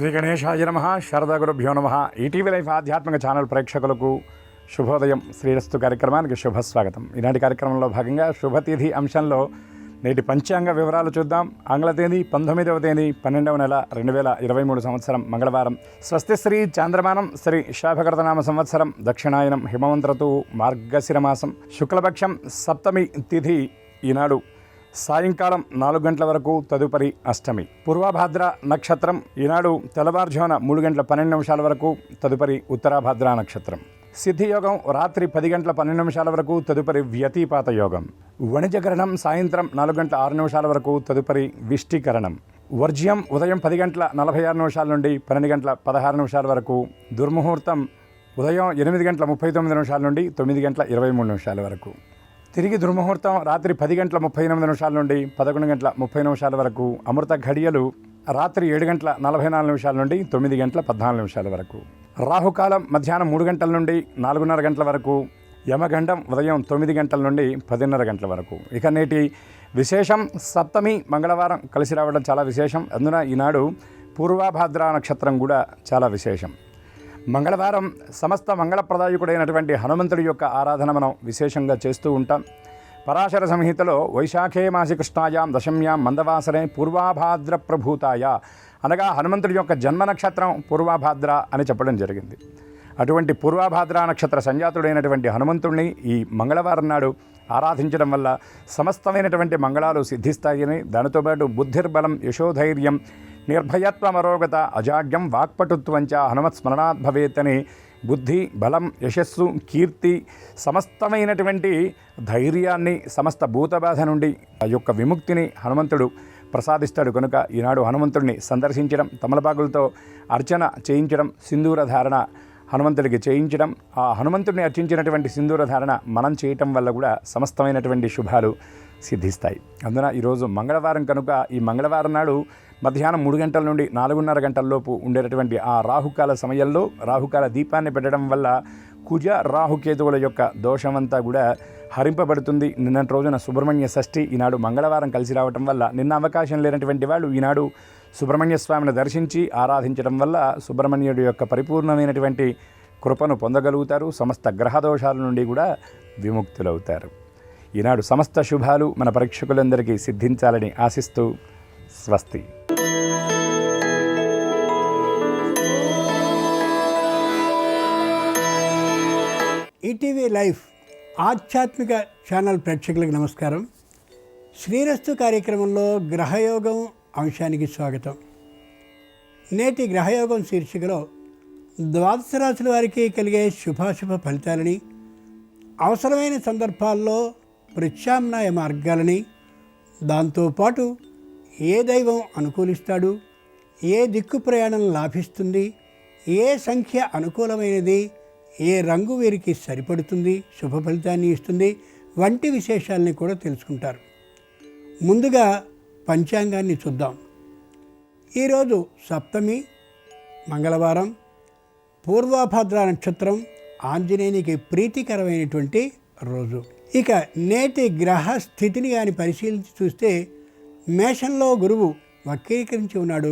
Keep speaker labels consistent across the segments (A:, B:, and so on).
A: శ్రీ గణేశాయ నమః. శారదా గురుభ్యో నమః. ఈటీవీ లైఫ్ ఆధ్యాత్మిక ఛానల్ ప్రేక్షకులకు శుభోదయం. శ్రీరస్తు కార్యక్రమానికి శుభస్వాగతం. ఈనాటి కార్యక్రమంలో భాగంగా శుభతిథి అంశంలో నేటి పంచాంగ వివరాలు చూద్దాం. ఆంగ్ల తేదీ 19వ తేదీ 12వ నెల 2023 సంవత్సరం మంగళవారం. స్వస్తి శ్రీ చాంద్రమానం శ్రీ శాభకృతనామ సంవత్సరం దక్షిణాయనం హిమవంత ఋతువు మార్గశిర మాసం శుక్లపక్షం సప్తమి తిథి ఈనాడు సాయంకాలం 4 గంటల వరకు, తదుపరి అష్టమి. పూర్వభాద్ర నక్షత్రం ఈనాడు తెల్లవారుజామున 3 గంటల 12 నిమిషాల వరకు, తదుపరి ఉత్తరాభాద్ర నక్షత్రం. సిద్ధియోగం రాత్రి 10 గంటల 12 నిమిషాల వరకు, తదుపరి వ్యతిపాత యోగం. వణిజకరణం సాయంత్రం 4 గంటల 6 నిమిషాల వరకు, తదుపరి విష్టికరణం. వర్జ్యం ఉదయం 10 గంటల 46 నిమిషాల నుండి 12 గంటల 16 నిమిషాల వరకు. దుర్ముహూర్తం ఉదయం 8 గంటల 39 నిమిషాల నుండి 9 గంటల 23 నిమిషాల వరకు. తిరిగి దుర్ముహూర్తం రాత్రి 10 గంటల 38 నిమిషాల నుండి 11 గంటల 30 నిమిషాల వరకు. అమృత ఘడియలు రాత్రి 7 గంటల 44 నిమిషాల నుండి 9 గంటల 14 నిమిషాల వరకు. రాహుకాలం మధ్యాహ్నం 3 గంటల నుండి 4:30 గంటల వరకు. యమగండం ఉదయం 9 గంటల నుండి 10:30 గంటల వరకు. ఇక నేటి విశేషం, సప్తమి మంగళవారం కలిసి రావడం చాలా విశేషం. అందున ఈనాడు పూర్వభాద్ర నక్షత్రం కూడా చాలా విశేషం. మంగళవారం సమస్త మంగళప్రదాయకుడైనటువంటి హనుమంతుడి యొక్క ఆరాధన మనం విశేషంగా చేస్తూ ఉంటాం. పరాశర సంహితలో వైశాఖే మాసి కృష్ణాయాం దశమ్యాం మందవాసరే పూర్వభాద్ర ప్రభూతాయ అనగా హనుమంతుడి యొక్క జన్మ నక్షత్రం పూర్వభాద్ర అని చెప్పడం జరిగింది. అటువంటి పూర్వభాద్ర నక్షత్ర సంజాతుడైనటువంటి హనుమంతుడిని ఈ మంగళవారం నాడు ఆరాధించడం వల్ల సమస్తమైనటువంటి మంగళాలు సిద్ధిస్తాయని, దానితో పాటు బుద్ధిర్బలం యశోధైర్యం నిర్భయత్వమరోగత అజాగ్యం వాక్పటుత్వంచ హనుమత్ స్మరణాత్ భవేత్ అని బుద్ధి, బలం, యశస్సు, కీర్తి, సమస్తమైనటువంటి ధైర్యాన్ని, సమస్త భూతబాధ నుండి ఆ యొక్క విముక్తిని హనుమంతుడు ప్రసాదిస్తాడు. కనుక ఈనాడు హనుమంతుడిని సందర్శించడం, తమలపాకులతో అర్చన చేయించడం, సింధూర ధారణ హనుమంతుడికి చేయించడం, ఆ హనుమంతుడిని అర్చించినటువంటి సింధూర ధారణ మనం చేయటం వల్ల కూడా సమస్తమైనటువంటి శుభాలు సిద్ధిస్తాయి. అందున ఈరోజు మంగళవారం కనుక ఈ మంగళవారం నాడు మధ్యాహ్నం 3 గంటల నుండి 4:30 గంటలలోపు ఉండేటటువంటి ఆ రాహుకాల సమయంలో రాహుకాల దీపాన్ని పెట్టడం వల్ల కుజ రాహుకేతువుల యొక్క దోషమంతా కూడా హరింపబడుతుంది. నిన్నటి రోజున సుబ్రహ్మణ్య షష్ఠి, ఈనాడు మంగళవారం కలిసి రావటం వల్ల నిన్న అవకాశం లేనటువంటి వాళ్ళు ఈనాడు సుబ్రహ్మణ్య స్వామిని దర్శించి ఆరాధించడం వల్ల సుబ్రహ్మణ్యుడి యొక్క పరిపూర్ణమైనటువంటి కృపను పొందగలుగుతారు. సమస్త గ్రహదోషాల నుండి కూడా విముక్తులవుతారు. ఈనాడు సమస్త శుభాలు మన ప్రేక్షకులందరికీ సిద్ధించాలని ఆశిస్తూ స్వస్తి.
B: ఈటీవీ లైఫ్ ఆధ్యాత్మిక ఛానల్ ప్రేక్షకులకు నమస్కారం. శ్రీరస్తు కార్యక్రమంలో గ్రహయోగం అంశానికి స్వాగతం. నేటి గ్రహయోగం శీర్షికలో ద్వాదశ రాశుల వారికి కలిగే శుభాశుభ ఫలితాలని, అవసరమైన సందర్భాల్లో ప్రత్యామ్నాయ మార్గాలని, దాంతోపాటు ఏ దైవం అనుకూలిస్తాడు, ఏ దిక్కు ప్రయాణం లాభిస్తుంది, ఏ సంఖ్య అనుకూలమైనది, ఏ రంగు వీరికి సరిపడుతుంది, శుభ ఫలితాన్ని ఇస్తుంది వంటి విశేషాలని కూడా తెలుసుకుంటారు. ముందుగా పంచాంగాన్ని చూద్దాం. ఈరోజు సప్తమి మంగళవారం, పూర్వభాద్ర నక్షత్రం, ఆంజనేయునికి ప్రీతికరమైనటువంటి రోజు. ఇక నేటి గ్రహ స్థితిని కానీ పరిశీలించి చూస్తే మేషంలో గురువు వక్రీకరించి ఉన్నాడు.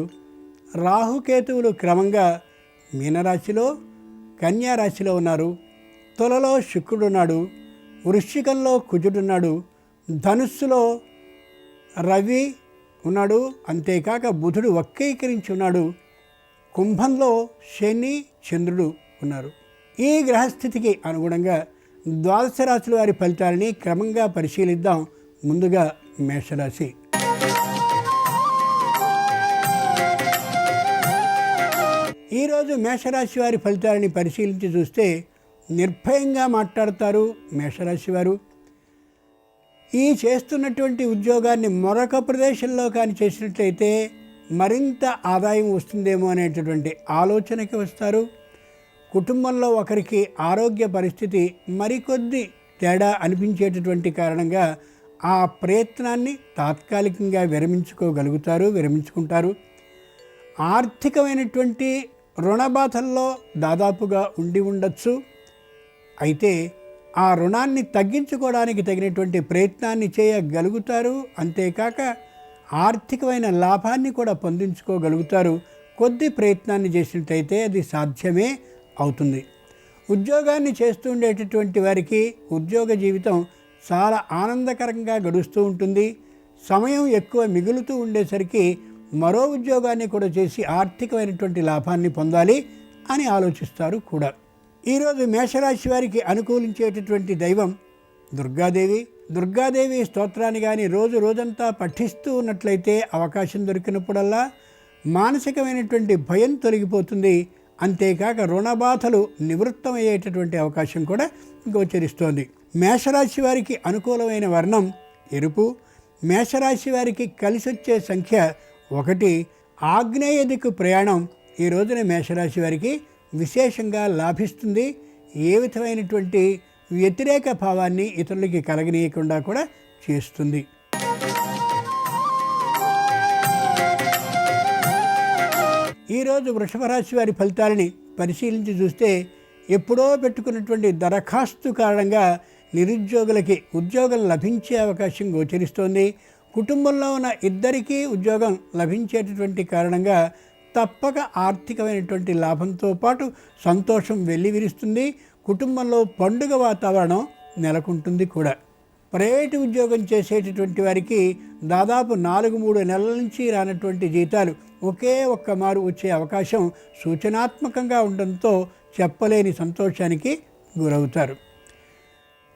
B: రాహుకేతువులు క్రమంగా మీనరాశిలో, కన్యా రాశిలో ఉన్నారు. తులలో శుక్రుడున్నాడు, వృశ్చికంలో కుజుడున్నాడు, ధనుస్సులో రవి ఉన్నాడు, అంతేకాక బుధుడు వక్రీకరించి ఉన్నాడు. కుంభంలో శని, చంద్రుడు ఉన్నారు. ఈ గ్రహస్థితికి అనుగుణంగా ద్వాదశ రాశుల వారి ఫలితాలని క్రమంగా పరిశీలిద్దాం. ముందుగా మేషరాశి. ఈరోజు మేషరాశి వారి ఫలితాలని పరిశీలించి చూస్తే నిర్భయంగా మాట్లాడతారు మేషరాశి వారు. ఈ చేస్తున్నటువంటి ఉద్యోగాన్ని మరొక ప్రదేశంలో కానీ చేసినట్లయితే మరింత ఆదాయం వస్తుందేమో అనేటటువంటి ఆలోచనకి వస్తారు. కుటుంబంలో ఒకరికి ఆరోగ్య పరిస్థితి మరికొద్ది తేడా అనిపించేటటువంటి కారణంగా ఆ ప్రయత్నాన్ని తాత్కాలికంగా విరమించుకుంటారు. ఆర్థికమైనటువంటి రుణబాధల్లో దాదాపుగా ఉండి ఉండొచ్చు. అయితే ఆ రుణాన్ని తగ్గించుకోవడానికి తగినటువంటి ప్రయత్నాన్ని చేయగలుగుతారు. అంతేకాక ఆర్థికమైన లాభాన్ని కూడా పొందించుకోగలుగుతారు. కొద్ది ప్రయత్నాన్ని చేసినట్లయితే అది సాధ్యమే అవుతుంది. ఉద్యోగాన్ని చేస్తూ ఉండేటటువంటి వారికి ఉద్యోగ జీవితం చాలా ఆనందకరంగా గడుస్తూ ఉంటుంది. సమయం ఎక్కువ మిగులుతూ ఉండేసరికి మరో ఉద్యోగాన్ని కూడా చేసి ఆర్థికమైనటువంటి లాభాన్ని పొందాలి అని ఆలోచిస్తారు కూడా. ఈరోజు మేషరాశి వారికి అనుకూలించేటటువంటి దైవం దుర్గాదేవి. దుర్గాదేవి స్తోత్రాన్ని కానీ రోజంతా పఠిస్తూ ఉన్నట్లయితే అవకాశం దొరికినప్పుడల్లా మానసికమైనటువంటి భయం తొలగిపోతుంది. అంతేకాక రుణబాధలు నివృత్తమయ్యేటటువంటి అవకాశం కూడా గోచరిస్తోంది. మేషరాశి వారికి అనుకూలమైన వర్ణం ఎరుపు. మేషరాశి వారికి కలిసొచ్చే సంఖ్య 1. ఆగ్నేయ దిక్కు ప్రయాణం ఈ రోజున మేషరాశి వారికి విశేషంగా లాభిస్తుంది. ఏ విధమైనటువంటి వ్యతిరేక భావాన్ని ఇతరులకి కలగనీయకుండా కూడా చేస్తుంది. ఈరోజు వృషభ రాశి వారి ఫలితాలని పరిశీలించి చూస్తే ఎప్పుడో పెట్టుకున్నటువంటి దరఖాస్తు కారణంగా నిరుద్యోగులకి ఉద్యోగం లభించే అవకాశం గోచరిస్తోంది. కుటుంబంలో ఉన్న ఇద్దరికీ ఉద్యోగం లభించేటటువంటి కారణంగా తప్పక ఆర్థికమైనటువంటి లాభంతో పాటు సంతోషం వెల్లివిరుస్తుంది. కుటుంబంలో పండుగ వాతావరణం నెలకొంటుంది కూడా. ప్రైవేటు ఉద్యోగం చేసేటటువంటి వారికి దాదాపు 4-3 నెలల నుంచి రానటువంటి జీతాలు ఒకే ఒక్క మారు వచ్చే అవకాశం సూచనాత్మకంగా ఉండడంతో చెప్పలేని సంతోషానికి గురవుతారు.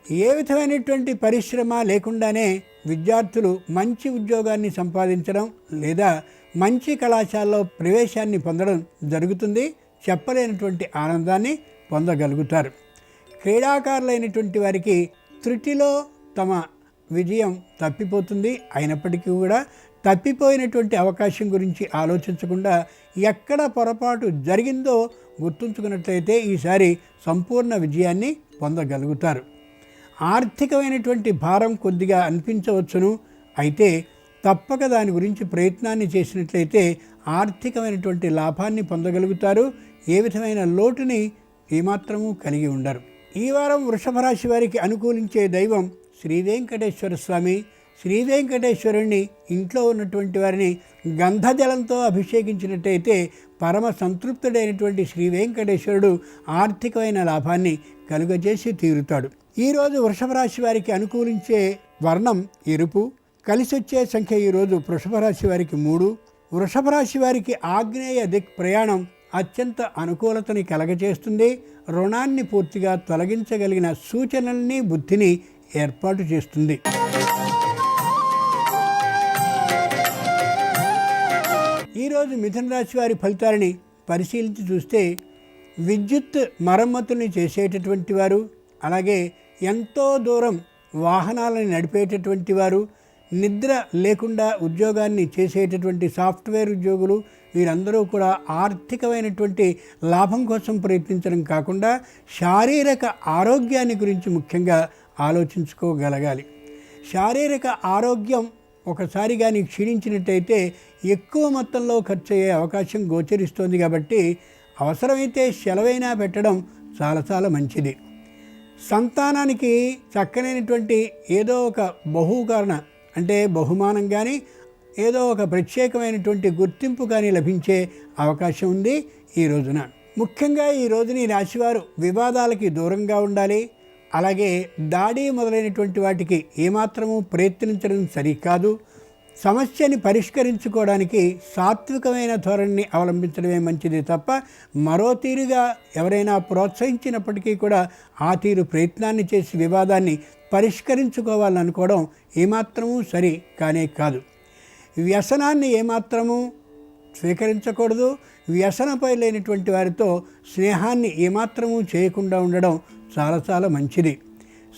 B: ఏ విధమైనటువంటి పరిశ్రమ లేకుండానే విద్యార్థులు మంచి ఉద్యోగాన్ని సంపాదించడం లేదా మంచి కళాశాలలో ప్రవేశాన్ని పొందడం జరుగుతుంది. చెప్పలేనటువంటి ఆనందాన్ని పొందగలుగుతారు. క్రీడాకారులైనటువంటి వారికి త్రుటిలో తమ విజయం తప్పిపోతుంది. అయినప్పటికీ కూడా తప్పిపోయినటువంటి అవకాశం గురించి ఆలోచించకుండా ఎక్కడ పొరపాటు జరిగిందో గుర్తుంచుకున్నట్లయితే ఈసారి సంపూర్ణ విజయాన్ని పొందగలుగుతారు. ఆర్థికమైనటువంటి భారం కొద్దిగా అనిపించవచ్చును. అయితే తప్పక దాని గురించి ప్రయత్నాన్ని చేసినట్లయితే ఆర్థికమైనటువంటి లాభాన్ని పొందగలుగుతారు. ఏ విధమైన లోటుని ఏమాత్రమూ కలిగి ఉండరు. ఈ వారం వృషభ రాశి వారికి అనుకూలించే దైవం శ్రీ వెంకటేశ్వర స్వామి. శ్రీ వెంకటేశ్వరుణ్ణి ఇంట్లో ఉన్నటువంటి వారిని గంధజలంతో అభిషేకించినట్టయితే పరమ సంతృప్తుడైనటువంటి శ్రీ వెంకటేశ్వరుడు ఆర్థికమైన లాభాన్ని కలుగజేసి తీరుతాడు. ఈరోజు వృషభ రాశి వారికి అనుకూలించే వర్ణం ఎరుపు. కలిసొచ్చే సంఖ్య ఈరోజు వృషభ రాశి వారికి 3. వృషభ రాశి వారికి ఆగ్నేయ దిక్ ప్రయాణం అత్యంత అనుకూలతని కలగజేస్తుంది. రుణాన్ని పూర్తిగా తొలగించగలిగిన సూచనల్ని బుద్ధిని ఏర్పాటు చేస్తుంది. ఈరోజు మిథున రాశి వారి ఫలితాలని పరిశీలించి చూస్తే విద్యుత్ మరమ్మతుల్ని చేసేటటువంటి వారు, అలాగే ఎంతో దూరం వాహనాలను నడిపేటటువంటి వారు, నిద్ర లేకుండా ఉద్యోగాన్ని చేసేటటువంటి సాఫ్ట్వేర్ ఉద్యోగులు, వీరందరూ కూడా ఆర్థికమైనటువంటి లాభం కోసం ప్రయత్నించడం కాకుండా శారీరక ఆరోగ్యాన్ని గురించి ముఖ్యంగా ఆలోచించుకోగలగాలి. శారీరక ఆరోగ్యం ఒకసారి కానీ క్షీణించినట్టయితే ఎక్కువ మొత్తంలో ఖర్చు అయ్యే అవకాశం గోచరిస్తోంది. కాబట్టి అవసరమైతే సెలవైనా పెట్టడం చాలా మంచిది. సంతానానికి చక్కనైనటువంటి ఏదో ఒక బహుకరణ అంటే బహుమానం కానీ ఏదో ఒక ప్రత్యేకమైనటువంటి గుర్తింపు కానీ లభించే అవకాశం ఉంది ఈ రోజున. ముఖ్యంగా ఈ రోజున ఈ రాశివారు వివాదాలకి దూరంగా ఉండాలి. అలాగే దాడి మొదలైనటువంటి వాటికి ఏమాత్రము ప్రయత్నించడం సరికాదు. సమస్యని పరిష్కరించుకోవడానికి సాత్వికమైన ధోరణిని అవలంబించడమే మంచిది తప్ప మరో తీరుగా ఎవరైనా ప్రోత్సహించినప్పటికీ కూడా ఆ తీరు ప్రయత్నాన్ని చేసి వివాదాన్ని పరిష్కరించుకోవాలని అనుకోవడం ఏమాత్రమూ సరి కానే కాదు. వ్యసనాన్ని ఏమాత్రము స్వీకరించకూడదు. వ్యసనపై లేనటువంటి వారితో స్నేహాన్ని ఏమాత్రము చేయకుండా ఉండడం చాలా మంచిది.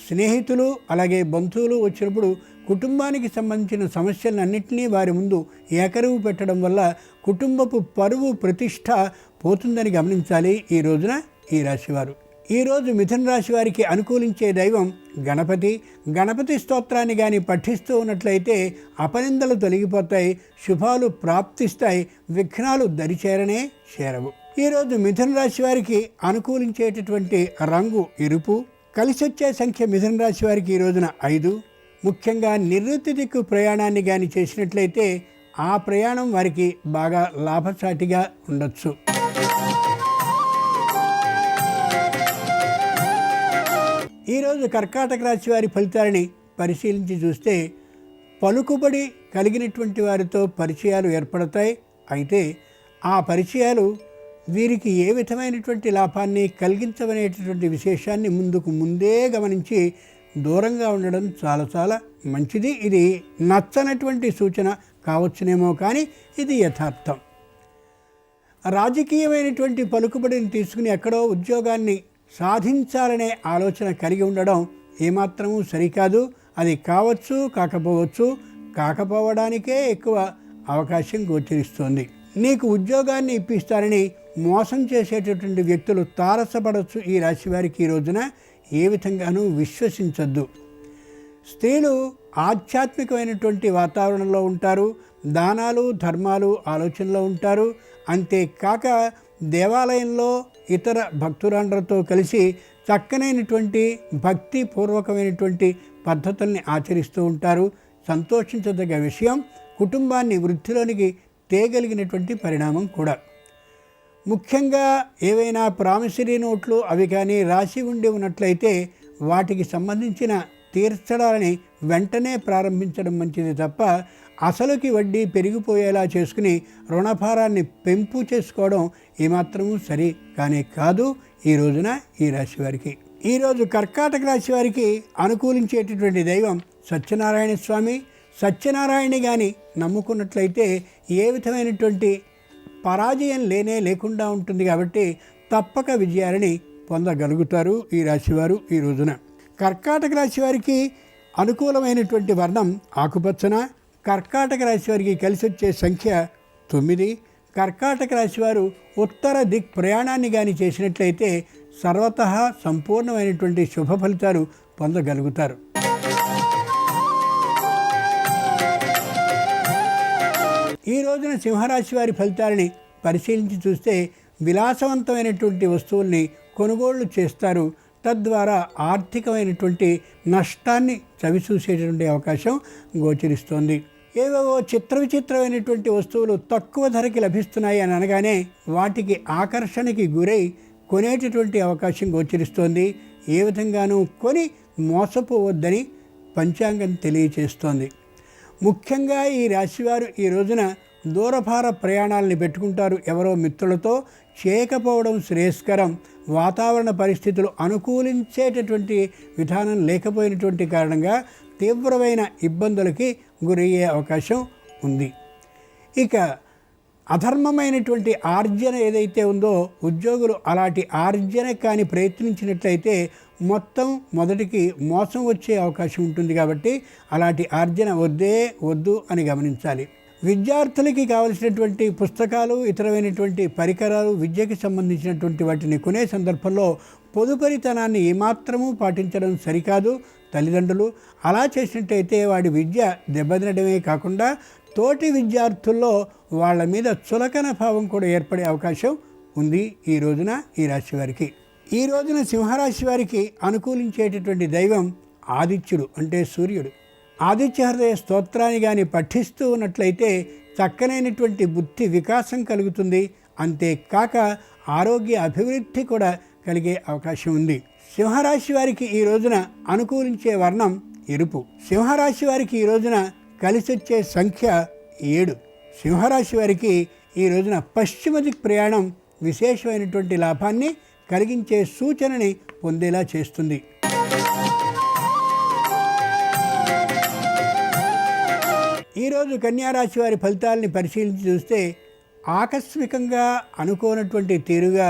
B: స్నేహితులు అలాగే బంధువులు వచ్చినప్పుడు కుటుంబానికి సంబంధించిన సమస్యలన్నింటినీ వారి ముందు ఏకరువు పెట్టడం వల్ల కుటుంబపు పరువు ప్రతిష్ట పోతుందని గమనించాలి ఈ రోజున ఈ రాశివారు. ఈరోజు మిథున రాశి వారికి అనుకూలించే దైవం గణపతి. గణపతి స్తోత్రాన్ని కానీ పఠిస్తూ ఉన్నట్లయితే అపనిందలు తొలగిపోతాయి, శుభాలు ప్రాప్తిస్తాయి, విఘ్నాలు దరిచేరనే చేరవు. ఈరోజు మిథున రాశి వారికి అనుకూలించేటటువంటి రంగు ఎరుపు. కలిసొచ్చే సంఖ్య మిథున రాశి వారికి ఈ రోజున 5. ముఖ్యంగా నివృత్తి దిక్కు ప్రయాణాన్ని కానీ చేసినట్లయితే ఆ ప్రయాణం వారికి బాగా లాభసాటిగా ఉండొచ్చు. ఈరోజు కర్కాటక రాశి వారి ఫలితాలని పరిశీలించి చూస్తే పలుకుబడి కలిగినటువంటి వారితో పరిచయాలు ఏర్పడతాయి. అయితే ఆ పరిచయాలు వీరికి ఏ విధమైనటువంటి లాభాన్ని కలిగించవనేటటువంటి విశేషాన్ని ముందే గమనించి దూరంగా ఉండడం చాలా చాలా మంచిది. ఇది నచ్చనటువంటి సూచన కావచ్చునేమో, కానీ ఇది యథార్థం. రాజకీయమైనటువంటి పలుకుబడిని తీసుకుని ఎక్కడో ఉద్యోగాన్ని సాధించాలనే ఆలోచన కలిగి ఉండడం ఏమాత్రమూ సరికాదు. అది కావచ్చు, కాకపోవచ్చు. కాకపోవడానికే ఎక్కువ అవకాశం గోచరిస్తోంది. నీకు ఉద్యోగాన్ని ఇప్పిస్తారని మోసం చేసేటటువంటి వ్యక్తులు తారసపడవచ్చు. ఈ రాశి వారికి ఈ రోజున ఏ విధంగానూ విశ్వసించద్దు. స్త్రీలు ఆధ్యాత్మికమైనటువంటి వాతావరణంలో ఉంటారు. దానాలు ధర్మాలు ఆలోచనలో ఉంటారు. అంతేకాక దేవాలయంలో ఇతర భక్తురాండ్రతో కలిసి చక్కనైనటువంటి భక్తిపూర్వకమైనటువంటి పద్ధతుల్ని ఆచరిస్తూ ఉంటారు. సంతోషించదగ్గ విషయం, కుటుంబాన్ని వృద్ధిలోనికి తేగలిగినటువంటి పరిణామం కూడా. ముఖ్యంగా ఏవైనా ప్రామిసరీ నోట్లు అవి కానీ రాసి ఉండి ఉన్నట్లయితే వాటికి సంబంధించిన తీర్చడాలని వెంటనే ప్రారంభించడం మంచిది తప్ప అసలుకి వడ్డీ పెరిగిపోయేలా చేసుకుని రుణభారాన్ని పెంపు చేసుకోవడం ఏమాత్రమూ సరి కానే కాదు ఈ రోజున ఈ రాశి వారికి. ఈరోజు కర్కాటక రాశి వారికి అనుకూలించేటటువంటి దైవం సత్యనారాయణ స్వామి. సత్యనారాయణని కానీ నమ్ముకున్నట్లయితే ఏ విధమైనటువంటి పరాజయం లేకుండా ఉంటుంది కాబట్టి తప్పక విజయాలని పొందగలుగుతారు ఈ రాశివారు ఈ రోజున. కర్కాటక రాశి వారికి అనుకూలమైనటువంటి వర్ణం ఆకుపచ్చన. కర్కాటక రాశి వారికి కలిసి వచ్చే సంఖ్య 9. కర్కాటక రాశి వారు ఉత్తర దిక్ ప్రయాణాన్ని కానీ చేసినట్లయితే సర్వతః సంపూర్ణమైనటువంటి శుభ ఫలితాలు పొందగలుగుతారు. ఈ రోజున సింహరాశి వారి ఫలితాలని పరిశీలించి చూస్తే విలాసవంతమైనటువంటి వస్తువుల్ని కొనుగోళ్లు చేస్తారు. తద్వారా ఆర్థికమైనటువంటి నష్టాన్ని చవిచూసేటటువంటి అవకాశం గోచరిస్తోంది. ఏవేవో విచిత్రమైనటువంటి వస్తువులు తక్కువ ధరకి లభిస్తున్నాయి అని అనగానే వాటికి ఆకర్షణకి గురై కొనేటటువంటి అవకాశం గోచరిస్తోంది. ఏ విధంగానూ కొని మోసపోవద్దని పంచాంగం తెలియచేస్తోంది. ముఖ్యంగా ఈ రాశివారు ఈ రోజున దూరభార ప్రయాణాలని పెట్టుకుంటారు. ఎవరో మిత్రులతో చేయకపోవడం శ్రేయస్కరం. వాతావరణ పరిస్థితులు అనుకూలించేటటువంటి విధానం లేకపోయినటువంటి కారణంగా తీవ్రమైన ఇబ్బందులకి గురయ్యే అవకాశం ఉంది. ఇక అధర్మమైనటువంటి ఆర్జన ఏదైతే ఉందో ఉద్యోగులు అలాంటి ఆర్జన కానీ ప్రయత్నించినట్లయితే మొదటికి మోసం వచ్చే అవకాశం ఉంటుంది. కాబట్టి అలాంటి ఆర్జన వద్దు అని గమనించాలి. విద్యార్థులకి కావలసినటువంటి పుస్తకాలు, ఇతరమైనటువంటి పరికరాలు, విద్యకి సంబంధించినటువంటి వాటిని కొనే సందర్భంలో పొదుపరితనాన్ని ఏమాత్రమూ పాటించడం సరికాదు. తల్లిదండ్రులు అలా చేసినట్టయితే వాడి విద్య దెబ్బతినడమే కాకుండా తోటి విద్యార్థుల్లో వాళ్ళ మీద చులకన భావం కూడా ఏర్పడే అవకాశం ఉంది ఈ రోజున ఈ రాశి వారికి. ఈ రోజున సింహరాశి వారికి అనుకూలించేటటువంటి దైవం ఆదిత్యుడు, అంటే సూర్యుడు. ఆదిత్య హృదయ స్తోత్రాన్ని కానీ పఠిస్తూ ఉన్నట్లయితే చక్కనైనటువంటి బుద్ధి వికాసం కలుగుతుంది. అంతేకాక ఆరోగ్య అభివృద్ధి కూడా కలిగే అవకాశం ఉంది. సింహరాశి వారికి ఈ రోజున అనుకూలించే వర్ణం ఎరుపు. సింహరాశి వారికి ఈ రోజున కలిసొచ్చే సంఖ్య 7. సింహరాశి వారికి ఈ రోజున పశ్చిమ దిక్ ప్రయాణం విశేషమైనటువంటి లాభాన్ని కలిగించే సూచనని పొందేలా చేస్తుంది. ఈరోజు కన్యారాశి వారి ఫలితాలని పరిశీలించి చూస్తే ఆకస్మికంగా అనుకోనటువంటి తీరుగా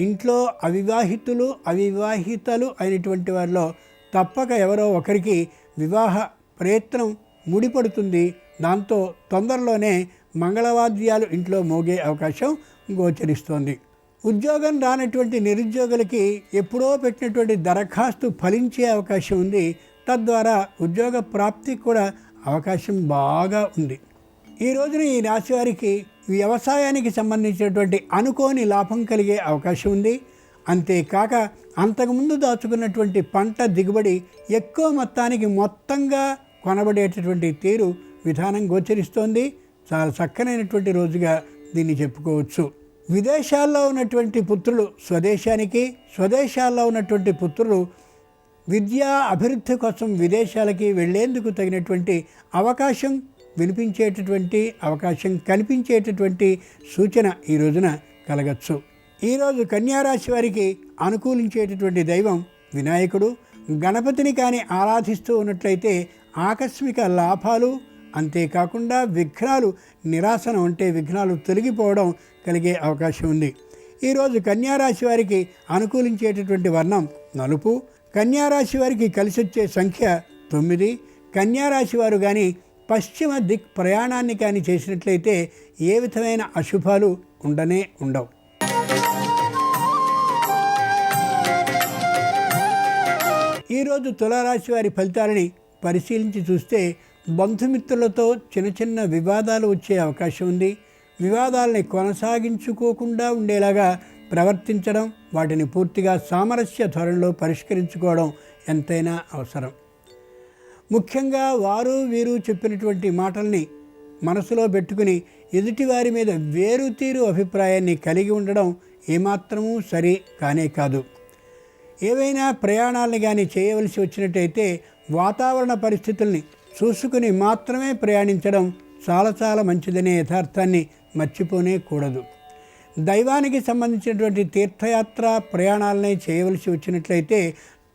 B: ఇంట్లో అవివాహితలు అయినటువంటి వారిలో తప్పక ఎవరో ఒకరికి వివాహ ప్రయత్నం ముడిపడుతుంది. దాంతో తొందరలోనే మంగళవాద్యాలు ఇంట్లో మోగే అవకాశం గోచరిస్తోంది. ఉద్యోగం రానటువంటి నిరుద్యోగులకి ఎప్పుడో పెట్టినటువంటి దరఖాస్తు ఫలించే అవకాశం ఉంది. తద్వారా ఉద్యోగ ప్రాప్తికి కూడా అవకాశం బాగా ఉంది. ఈ రోజున ఈ రాశి వారికి వ్యవసాయానికి సంబంధించినటువంటి అనుకోని లాభం కలిగే అవకాశం ఉంది. అంతేకాక అంతకుముందు దాచుకున్నటువంటి పంట దిగుబడి ఎక్కువ మొత్తానికి మొత్తంగా కొనబడేటటువంటి తీరు విధానం గోచరిస్తోంది. చాలా చక్కనైనటువంటి రోజుగా దీన్ని చెప్పుకోవచ్చు. విదేశాల్లో ఉన్నటువంటి పుత్రులు స్వదేశానికి, స్వదేశాల్లో ఉన్నటువంటి పుత్రులు విద్యా అభివృద్ధి కోసం విదేశాలకి వెళ్ళేందుకు తగినటువంటి అవకాశం వినిపించేటటువంటి అవకాశం కనిపించేటటువంటి సూచన ఈ రోజున కలగచ్చు. ఈరోజు కన్యారాశి వారికి అనుకూలించేటటువంటి దైవం వినాయకుడు. గణపతిని కానీ ఆరాధిస్తూ ఉన్నట్లయితే ఆకస్మిక లాభాలు, అంతేకాకుండా విఘ్నాలు నిరాశనం అంటే విఘ్నాలు తొలగిపోవడం కలిగే అవకాశం ఉంది. ఈరోజు కన్యారాశి వారికి అనుకూలించేటటువంటి వర్ణం నలుపు. కన్యారాశి వారికి కలిసి వచ్చే సంఖ్య 9. కన్యారాశి వారు కానీ పశ్చిమ దిక్ ప్రయాణాన్ని కానీ చేసినట్లయితే ఏ విధమైన అశుభాలు ఉండవు. ఈరోజు తులారాశి వారి ఫలితాలని పరిశీలించి చూస్తే బంధుమిత్రులతో చిన్న చిన్న వివాదాలు వచ్చే అవకాశం ఉంది. వివాదాలని కొనసాగించుకోకుండా ఉండేలాగా ప్రవర్తించడం, వాటిని పూర్తిగా సామరస్య ధోరణిలో పరిష్కరించుకోవడం ఎంతైనా అవసరం. ముఖ్యంగా వారు వీరు చెప్పినటువంటి మాటల్ని మనసులో పెట్టుకుని ఎదుటివారి మీద వేరుతీరు అభిప్రాయాన్ని కలిగి ఉండడం ఏమాత్రమూ సరి కానే కాదు. ఏవైనా ప్రయాణాలను కానీ చేయవలసి వచ్చినట్టయితే వాతావరణ పరిస్థితుల్ని చూసుకుని మాత్రమే ప్రయాణించడం చాలా మంచిదనే యథార్థాన్ని మర్చిపోనే కూడదు. దైవానికి సంబంధించినటువంటి తీర్థయాత్ర ప్రయాణాలనే చేయవలసి వచ్చినట్లయితే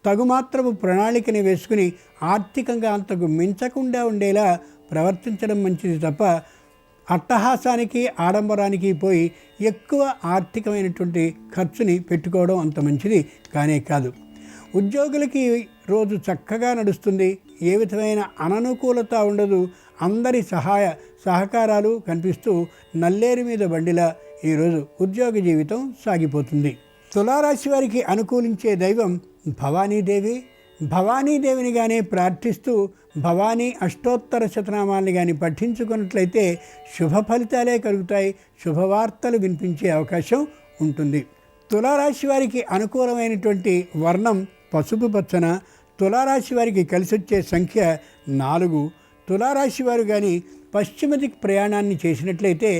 B: తగుమాత్రపు ప్రణాళికని వేసుకుని ఆర్థికంగా అంతకు మించకుండా ఉండేలా ప్రవర్తించడం మంచిది తప్ప అట్టహాసానికి ఆడంబరానికి పోయి ఎక్కువ ఆర్థికమైనటువంటి ఖర్చుని పెట్టుకోవడం అంత మంచిది కానే కాదు. ఉద్యోగులకి రోజు చక్కగా నడుస్తుంది. ఏ విధమైన అననుకూలత ఉండదు. అందరి సహకారాలు కనిపిస్తూ నల్లేరు మీద బండిలా ఈరోజు ఉద్యోగ జీవితం సాగిపోతుంది. తులారాశి వారికి అనుకూలించే దైవం భవానీదేవి. భవానీదేవిని కానీ ప్రార్థిస్తూ భవానీ అష్టోత్తర శతనామాల్ని కానీ పఠించుకున్నట్లయితే శుభ ఫలితాలే కలుగుతాయి. శుభవార్తలు వినిపించే అవకాశం ఉంటుంది. తులారాశి వారికి అనుకూలమైనటువంటి వర్ణం పసుపు పచ్చన. తులారాశి వారికి కలిసొచ్చే సంఖ్య 4. తులారాశి వారు కానీ పశ్చిమ దిక్ ప్రయాణాన్ని చేసినట్లయితే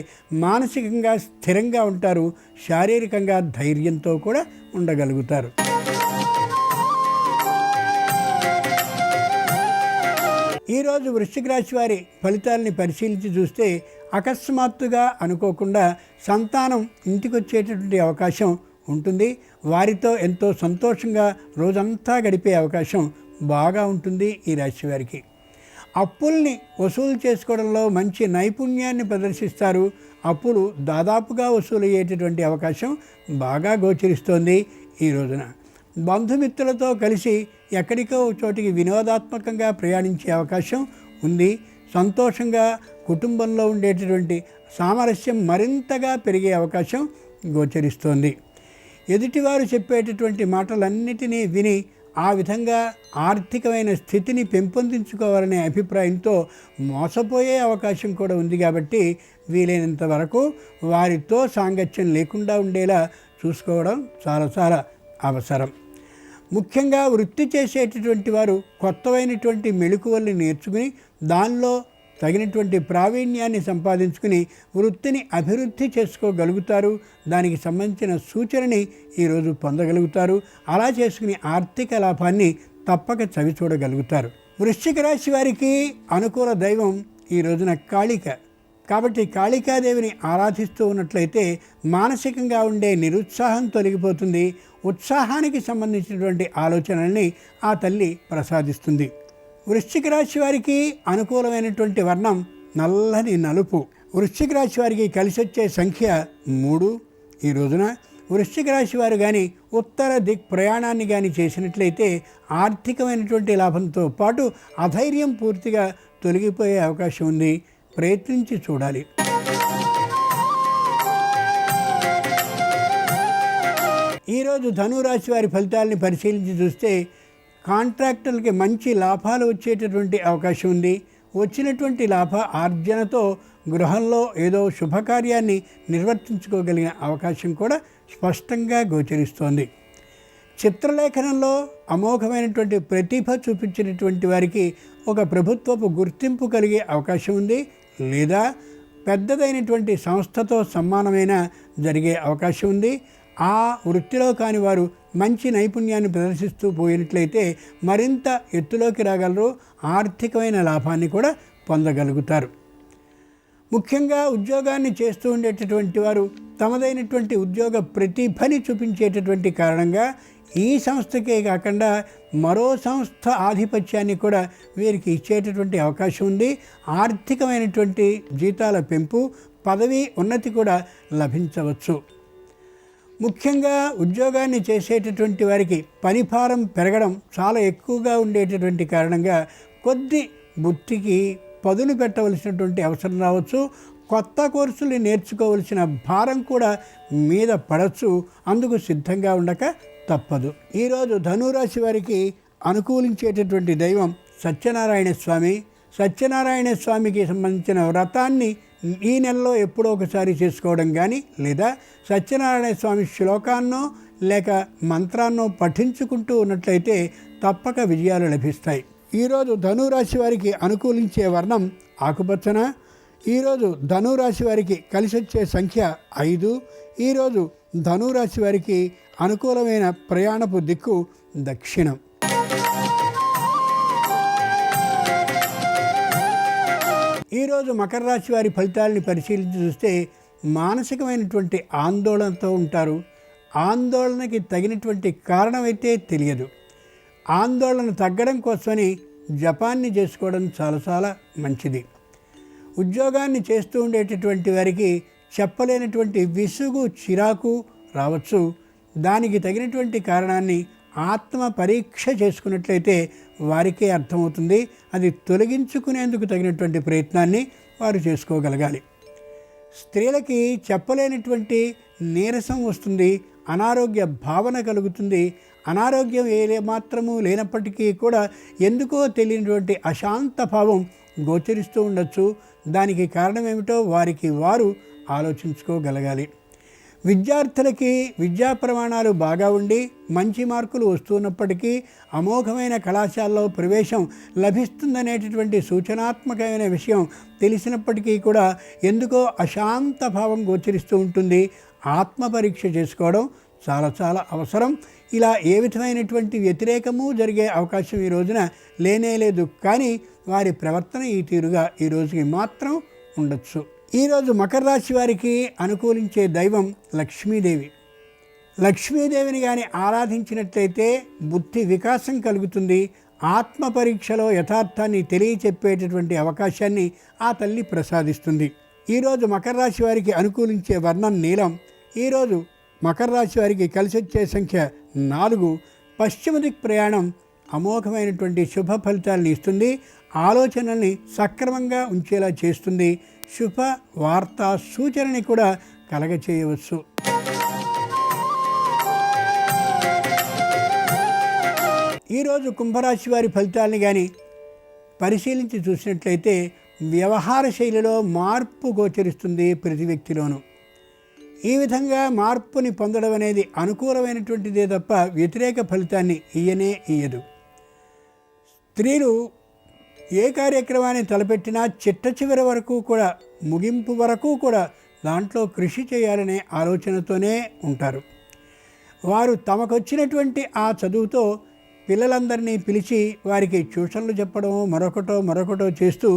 B: మానసికంగా స్థిరంగా ఉంటారు. శారీరకంగా ధైర్యంతో కూడా ఉండగలుగుతారు. ఈరోజు వృశ్చిక రాశి వారి ఫలితాలని పరిశీలించి చూస్తే అకస్మాత్తుగా అనుకోకుండా సంతానం ఇంటికొచ్చేటటువంటి అవకాశం ఉంటుంది. వారితో ఎంతో సంతోషంగా రోజంతా గడిపే అవకాశం బాగా ఉంటుంది ఈ రాశి వారికి. అప్పుల్ని వసూలు చేసుకోవడంలో మంచి నైపుణ్యాన్ని ప్రదర్శిస్తారు. అప్పులు దాదాపుగా వసూలయ్యేటటువంటి అవకాశం బాగా గోచరిస్తోంది ఈ రోజున. బంధుమిత్రులతో కలిసి ఎక్కడికో చోటికి వినోదాత్మకంగా ప్రయాణించే అవకాశం ఉంది. సంతోషంగా కుటుంబంలో ఉండేటటువంటి సామరస్యం మరింతగా పెరిగే అవకాశం గోచరిస్తోంది. ఎదుటివారు చెప్పేటటువంటి మాటలన్నిటినీ విని ఆ విధంగా ఆర్థికమైన స్థితిని పెంపొందించుకోవాలనే అభిప్రాయంతో మోసపోయే అవకాశం కూడా ఉంది. కాబట్టి వీలైనంత వరకు వారితో సాంగత్యం లేకుండా ఉండేలా చూసుకోవడం చాలా అవసరం. ముఖ్యంగా వృత్తి చేసేటటువంటి వారు కొత్తవైనటువంటి మెళకువల్ని నేర్చుకుని దానిలో తగినటువంటి ప్రావీణ్యాన్ని సంపాదించుకుని వృత్తిని అభివృద్ధి చేసుకోగలుగుతారు. దానికి సంబంధించిన సూచనని ఈరోజు పొందగలుగుతారు. అలా చేసుకుని ఆర్థిక లాభాన్ని తప్పక చవి చూడగలుగుతారు. వృశ్చిక రాశి వారికి అనుకూల దైవం ఈ రోజున కాళిక. కాబట్టి కాళికాదేవిని ఆరాధిస్తూ ఉన్నట్లయితే మానసికంగా ఉండే నిరుత్సాహం తొలగిపోతుంది. ఉత్సాహానికి సంబంధించినటువంటి ఆలోచనల్ని ఆ తల్లి ప్రసాదిస్తుంది. వృశ్చిక రాశి వారికి అనుకూలమైనటువంటి వర్ణం నల్లని నలుపు. వృశ్చిక రాశి వారికి కలిసి వచ్చే సంఖ్య 3. ఈ రోజున వృశ్చిక రాశి వారు కానీ ఉత్తర దిక్ ప్రయాణాన్ని కానీ చేసినట్లయితే ఆర్థికమైనటువంటి లాభంతో పాటు అధైర్యం పూర్తిగా తొలగిపోయే అవకాశం ఉంది. ప్రయత్నించి చూడాలి. ఈరోజు ధనురాశి వారి ఫలితాలని పరిశీలించి చూస్తే కాంట్రాక్టర్లకి మంచి లాభాలు వచ్చేటటువంటి అవకాశం ఉంది. వచ్చినటువంటి లాభ ఆర్జనతో గృహంలో ఏదో శుభకార్యాన్ని నిర్వర్తించుకోగలిగిన అవకాశం కూడా స్పష్టంగా గోచరిస్తోంది. చిత్రలేఖనంలో అమోఘమైనటువంటి ప్రతిభ చూపించినటువంటి వారికి ఒక ప్రభుత్వపు గుర్తింపు కలిగే అవకాశం ఉంది. లేదా పెద్దదైనటువంటి సంస్థతో సమానమైన జరిగే అవకాశం ఉంది. ఆ వృత్తిలో కాని వారు మంచి నైపుణ్యాన్ని ప్రదర్శిస్తూ పోయినట్లయితే మరింత ఎత్తులోకి రాగలరు, ఆర్థికమైన లాభాన్ని కూడా పొందగలుగుతారు. ముఖ్యంగా ఉద్యోగాన్ని చేస్తూ ఉండేటటువంటి వారు తమదైనటువంటి ఉద్యోగ ప్రతిభని చూపించేటటువంటి కారణంగా ఈ సంస్థకే కాకుండా మరో సంస్థ ఆధిపత్యాన్ని కూడా వీరికి ఇచ్చేటటువంటి అవకాశం ఉంది. ఆర్థికమైనటువంటి జీతాల పెంపు, పదవి ఉన్నతి కూడా లభించవచ్చు. ముఖ్యంగా ఉద్యోగాన్ని చేసేటటువంటి వారికి పనిభారం పెరగడం చాలా ఎక్కువగా ఉండేటటువంటి కారణంగా కొద్ది బుద్ధికి పదును పెట్టవలసినటువంటి అవసరం రావచ్చు. కొత్త కోర్సులు నేర్చుకోవలసిన భారం కూడా మీద పడవచ్చు. అందుకు సిద్ధంగా ఉండక తప్పదు. ఈరోజు ధనురాశి వారికి అనుకూలించేటటువంటి దైవం సత్యనారాయణ స్వామి. సత్యనారాయణ స్వామికి సంబంధించిన వ్రతాన్ని ఈ నెలలో ఎప్పుడో ఒకసారి చేసుకోవడం కానీ, లేదా సత్యనారాయణ స్వామి శ్లోకాన్నో లేక మంత్రాన్నో పఠించుకుంటూ ఉన్నట్లయితే తప్పక విజయాలు లభిస్తాయి. ఈరోజు ధనురాశి వారికి అనుకూలించే వర్ణం ఆకుపచ్చన. ఈరోజు ధనురాశి వారికి కలిసి వచ్చే సంఖ్య 5. ఈరోజు ధనురాశి వారికి అనుకూలమైన ప్రయాణపు దిక్కు దక్షిణం. ఈరోజు మకర రాశి వారి ఫలితాలని పరిశీలించి చూస్తే మానసికమైనటువంటి ఆందోళనతో ఉంటారు. ఆందోళనకి తగినటువంటి కారణమైతే తెలియదు. ఆందోళన తగ్గడం కోసమని జపాన్ని చేసుకోవడం చాలా మంచిది. ఉద్యోగాన్ని చేస్తూ ఉండేటటువంటి వారికి చెప్పలేనటువంటి విసుగు, చిరాకు రావచ్చు. దానికి తగినటువంటి కారణాన్ని ఆత్మ పరీక్ష చేసుకున్నట్లయితే వారికే అర్థమవుతుంది. అది తొలగించుకునేందుకు తగినటువంటి ప్రయత్నాన్ని వారు చేసుకోగలగాలి. స్త్రీలకి చెప్పలేనటువంటి నీరసం వస్తుంది, అనారోగ్య భావన కలుగుతుంది. అనారోగ్యం ఏ మాత్రము లేనప్పటికీ కూడా ఎందుకో తెలియనటువంటి అశాంత భావం గోచరిస్తూ ఉండొచ్చు. దానికి కారణం ఏమిటో వారికి వారు ఆలోచించుకోగలగాలి. విద్యార్థులకి విద్యా ప్రమాణాలు బాగా ఉండి మంచి మార్కులు వస్తున్నప్పటికీ అమోఘమైన కళాశాలలో ప్రవేశం లభిస్తుందనేటటువంటి సూచనాత్మకమైన విషయం తెలిసినప్పటికీ కూడా ఎందుకో అశాంత భావం గోచరిస్తూ ఉంటుంది. ఆత్మ పరీక్ష చేసుకోవడం చాలా అవసరం. ఇలా ఏ విధమైనటువంటి వ్యతిరేకము జరిగే అవకాశం ఈ రోజున లేనేలేదు. కానీ వారి ప్రవర్తన ఈ తీరుగా ఈ రోజుకి మాత్రం ఉండొచ్చు. ఈరోజు మకర రాశి వారికి అనుకూలించే దైవం లక్ష్మీదేవి. లక్ష్మీదేవిని కానీ ఆరాధించినట్లయితే బుద్ధి వికాసం కలుగుతుంది. ఆత్మ పరీక్షలో యథార్థాన్ని తెలియచెప్పేటటువంటి అవకాశాన్ని ఆ తల్లి ప్రసాదిస్తుంది. ఈరోజు మకర రాశి వారికి అనుకూలించే వర్ణం నీలం. ఈరోజు మకర రాశి వారికి కలిసి వచ్చే సంఖ్య 4. పశ్చిమ దిక్ ప్రయాణం అమోఘమైనటువంటి శుభ ఫలితాలను ఇస్తుంది. ఆలోచనల్ని సక్రమంగా ఉంచేలా చేస్తుంది. శుభ వార్తా సూచనని కూడా కలగచేయవచ్చు. ఈరోజు కుంభరాశి వారి ఫలితాలని కానీ పరిశీలించి చూసినట్లయితే వ్యవహార శైలిలో మార్పు గోచరిస్తుంది ప్రతి వ్యక్తిలోనూ. ఈ విధంగా మార్పుని పొందడం అనేది అనుకూలమైనటువంటిదే తప్ప వ్యతిరేక ఫలితాన్ని ఇయ్యదు. స్త్రీలు ఏ కార్యక్రమాన్ని తలపెట్టినా చిట్ట చివరి వరకు కూడా, ముగింపు వరకు కూడా దాంట్లో కృషి చేయాలనే ఆలోచనతోనే ఉంటారు. వారు తమకొచ్చినటువంటి ఆ చదువుతో పిల్లలందరినీ పిలిచి వారికి ట్యూషన్లు చెప్పడం మరొకటో చేస్తూ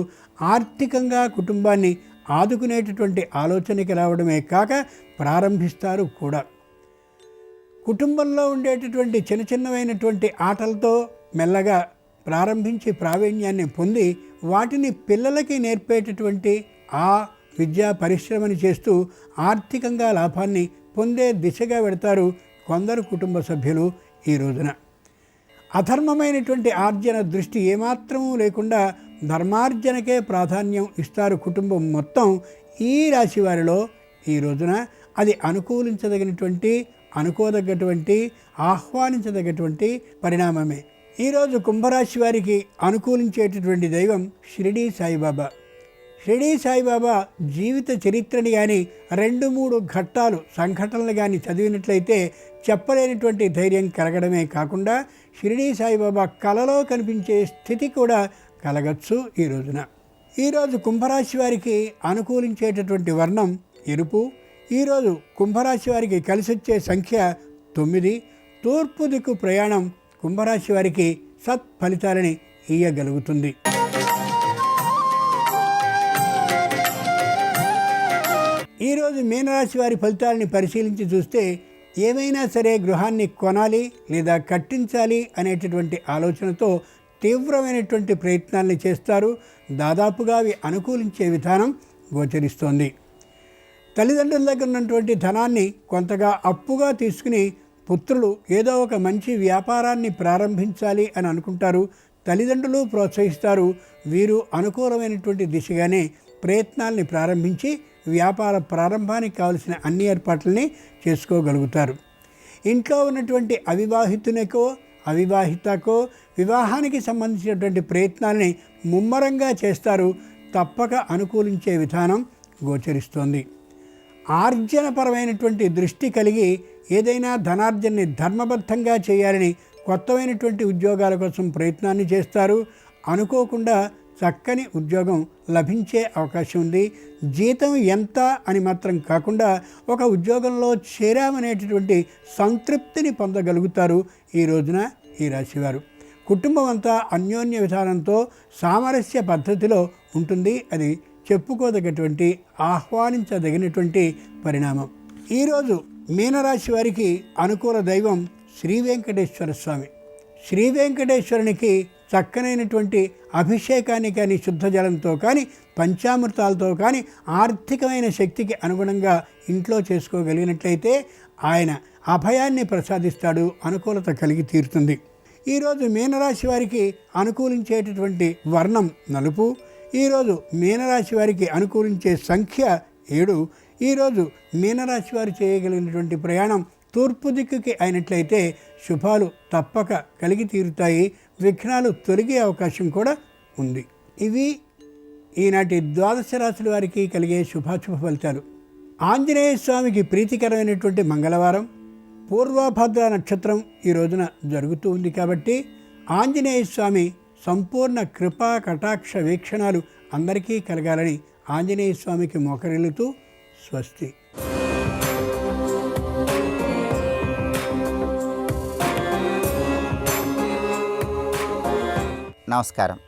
B: ఆర్థికంగా కుటుంబాన్ని ఆదుకునేటటువంటి ఆలోచనకి రావడమే కాక ప్రారంభిస్తారు కూడా. కుటుంబంలో ఉండేటటువంటి చిన్నమైనటువంటి ఆటలతో మెల్లగా ప్రారంభించి ప్రావీణ్యాన్ని పొంది వాటిని పిల్లలకి నేర్పేటటువంటి ఆ విద్యా పరిశ్రమని చేస్తూ ఆర్థికంగా లాభాన్ని పొందే దిశగా వెడతారు కొందరు కుటుంబ సభ్యులు. ఈ రోజున అధర్మమైనటువంటి ఆర్జన దృష్టి ఏమాత్రమూ లేకుండా ధర్మార్జనకే ప్రాధాన్యం ఇస్తారు కుటుంబం మొత్తం. ఈ రాశి వారిలో ఈ రోజున అది అనుకూలించదగినటువంటి, అనుకోదగ్గటువంటి, ఆహ్వానించదగ్గటువంటి పరిణామమే. ఈరోజు కుంభరాశి వారికి అనుకూలించేటటువంటి దైవం షిరిడీ సాయిబాబా. షిరిడీ సాయిబాబా జీవిత చరిత్రని కానీ 2-3 ఘట్టాలు సంఘటనలు కానీ చదివినట్లయితే చెప్పలేనటువంటి ధైర్యం కలగడమే కాకుండా షిరిడీ సాయిబాబా కలలో కనిపించే స్థితి కూడా కలగచ్చు ఈ రోజున. ఈరోజు కుంభరాశి వారికి అనుకూలించేటటువంటి వర్ణం ఎరుపు. ఈరోజు కుంభరాశి వారికి కలిసి వచ్చే సంఖ్య 9. తూర్పు దిక్కు ప్రయాణం కుంభరాశి వారికి సత్ఫలితాలని ఇయ్యగలుగుతుంది. ఈరోజు మీనరాశి వారి ఫలితాలని పరిశీలించి చూస్తే ఏమైనా సరే గృహాన్ని కొనాలి లేదా కట్టించాలి అనేటటువంటి ఆలోచనతో తీవ్రమైనటువంటి ప్రయత్నాల్ని చేస్తారు. దాదాపుగా అవి అనుకూలించే విధానం గోచరిస్తోంది. తల్లిదండ్రుల దగ్గర ఉన్నటువంటి ధనాన్ని కొంతగా అప్పుగా తీసుకుని పుత్రులు ఏదో ఒక మంచి వ్యాపారాన్ని ప్రారంభించాలి అని అనుకుంటారు. తల్లిదండ్రులు ప్రోత్సహిస్తారు. వీరు అనుకూలమైనటువంటి దిశగానే ప్రయత్నాల్ని ప్రారంభించి వ్యాపార ప్రారంభానికి కావలసిన అన్ని ఏర్పాట్లని చేసుకోగలుగుతారు. ఇంట్లో ఉన్నటువంటి అవివాహితునికో అవివాహితకో వివాహానికి సంబంధించినటువంటి ప్రయత్నాలని ముమ్మరంగా చేస్తారు. తప్పక అనుకూలించే విధానం గోచరిస్తోంది. ఆర్జనపరమైనటువంటి దృష్టి కలిగి ఏదైనా ధనార్జనని ధర్మబద్ధంగా చేయాలని కొత్తమైనటువంటి ఉద్యోగాల కోసం ప్రయత్నాన్ని చేస్తారు. అనుకోకుండా చక్కని ఉద్యోగం లభించే అవకాశం ఉంది. జీతం ఎంత అని మాత్రం కాకుండా ఒక ఉద్యోగంలో చేరామనేటటువంటి సంతృప్తిని పొందగలుగుతారు ఈ రోజున ఈ రాశివారు. కుటుంబం అంతా అన్యోన్య విధానంతో సామరస్య పద్ధతిలో ఉంటుంది. అది చెప్పుకోదగినటువంటి ఆహ్వానించదగినటువంటి పరిణామం. ఈరోజు మీనరాశి వారికి అనుకూల దైవం శ్రీ వెంకటేశ్వర స్వామి. శ్రీ వెంకటేశ్వరునికి చక్కనైనటువంటి అభిషేకాన్ని కానీ, శుద్ధ జలంతో కానీ, పంచామృతాలతో కానీ ఆర్థికమైన శక్తికి అనుగుణంగా ఇంట్లో చేసుకోగలిగినట్లయితే ఆయన అభయాన్ని ప్రసాదిస్తాడు. అనుకూలత కలిగి తీరుతుంది. ఈరోజు మీనరాశి వారికి అనుకూలించేటటువంటి వర్ణం నలుపు. ఈరోజు మీనరాశి వారికి అనుకూలించే సంఖ్య 7. ఈరోజు మీనరాశి వారు చేయగలిగినటువంటి ప్రయాణం తూర్పు దిక్కుకి అయినట్లయితే శుభాలు తప్పక కలిగి తీరుతాయి. విఘ్నాలు తొలగే అవకాశం కూడా ఉంది. ఇవి ఈనాటి ద్వాదశ రాశుల వారికి కలిగే శుభాశుభ ఫలితాలు. ఆంజనేయ స్వామికి ప్రీతికరమైనటువంటి మంగళవారం, పూర్వభద్ర నక్షత్రం ఈ రోజున జరుగుతూ ఉంది కాబట్టి ఆంజనేయ స్వామి సంపూర్ణ కృపా కటాక్ష వీక్షణాలు అందరికీ కలగాలని ఆంజనేయ స్వామికి మోకరిల్లుతూ స్వస్తి.
C: నమస్కారం.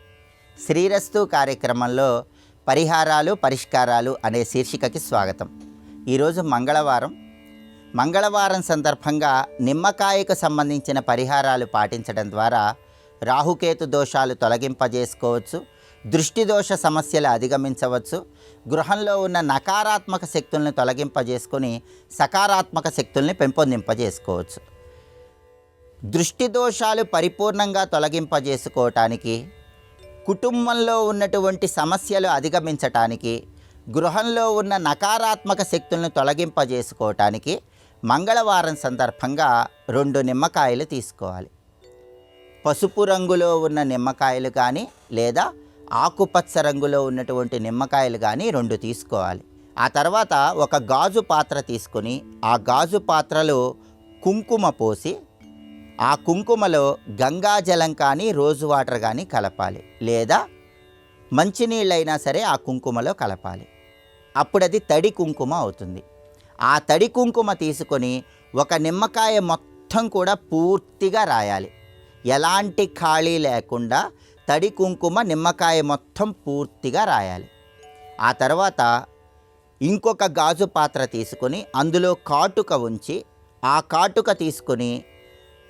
C: శ్రీరస్తు కార్యక్రమంలో పరిహారాలు పరిష్కారాలు అనే శీర్షికకి స్వాగతం. ఈరోజు మంగళవారం సందర్భంగా నిమ్మకాయకు సంబంధించిన పరిహారాలు పాటించడం ద్వారా రాహుకేతు దోషాలు తొలగింపజేసుకోవచ్చు, దృష్టి దోష సమస్యలు అధిగమించవచ్చు, గృహంలో ఉన్న నకారాత్మక శక్తుల్ని తొలగింపజేసుకొని సకారాత్మక శక్తుల్ని పెంపొందింపజేసుకోవచ్చు. దృష్టి దోషాలు పరిపూర్ణంగా తొలగింపజేసుకోవటానికి, కుటుంబంలో ఉన్నటువంటి సమస్యలు అధిగమించటానికి, గృహంలో ఉన్న నకారాత్మక శక్తులను తొలగింపజేసుకోవటానికి మంగళవారం సందర్భంగా 2 నిమ్మకాయలు తీసుకోవాలి. పసుపు రంగులో ఉన్న నిమ్మకాయలు కానీ లేదా ఆకుపచ్చ రంగులో ఉన్నటువంటి నిమ్మకాయలు కానీ 2 తీసుకోవాలి. ఆ తర్వాత ఒక గాజు పాత్ర తీసుకొని ఆ గాజు పాత్రలో కుంకుమ పోసి ఆ కుంకుమలో గంగాజలం కానీ రోజు వాటర్ కానీ కలపాలి, లేదా మంచినీళ్ళైనా సరే ఆ కుంకుమలో కలపాలి. అప్పుడు అది తడి కుంకుమ అవుతుంది. ఆ తడి కుంకుమ తీసుకొని ఒక నిమ్మకాయ మొత్తం కూడా పూర్తిగా రాయాలి. ఎలాంటి ఖాళీ లేకుండా తడి కుంకుమ నిమ్మకాయ మొత్తం పూర్తిగా రాయాలి. ఆ తర్వాత ఇంకొక గాజు పాత్ర తీసుకొని అందులో కాటుక ఉంచి ఆ కాటుక తీసుకొని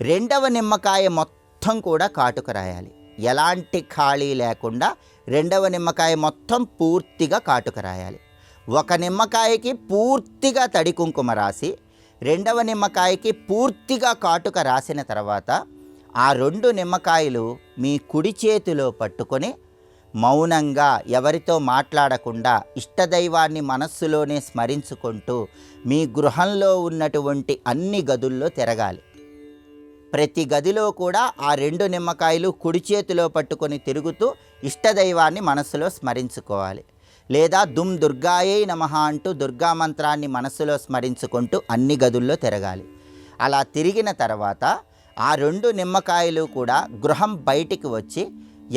C: 2వ నిమ్మకాయ మొత్తం కూడా కాటుక రాయాలి. ఎలాంటి ఖాళీ లేకుండా 2వ నిమ్మకాయ మొత్తం పూర్తిగా కాటుక రాయాలి. ఒక నిమ్మకాయకి పూర్తిగా తడి కుంకుమ రాసి 2వ నిమ్మకాయకి పూర్తిగా కాటుక రాసిన తర్వాత ఆ 2 నిమ్మకాయలు మీ కుడి చేతిలో పట్టుకొని మౌనంగా ఎవరితో మాట్లాడకుండా ఇష్టదైవాన్ని మనస్సులోనే స్మరించుకుంటూ మీ గృహంలో ఉన్నటువంటి అన్ని గదుల్లో తిరగాలి. ప్రతి గదిలో కూడా ఆ 2 నిమ్మకాయలు కుడి చేతిలో పట్టుకొని తిరుగుతూ ఇష్టదైవాన్ని మనస్సులో స్మరించుకోవాలి. లేదా దుమ్ దుర్గాయై నమః అంటూ దుర్గా మంత్రాన్ని మనస్సులో స్మరించుకుంటూ అన్ని గదుల్లో తిరగాలి. అలా తిరిగిన తర్వాత ఆ 2 నిమ్మకాయలు కూడా గృహం బయటికి వచ్చి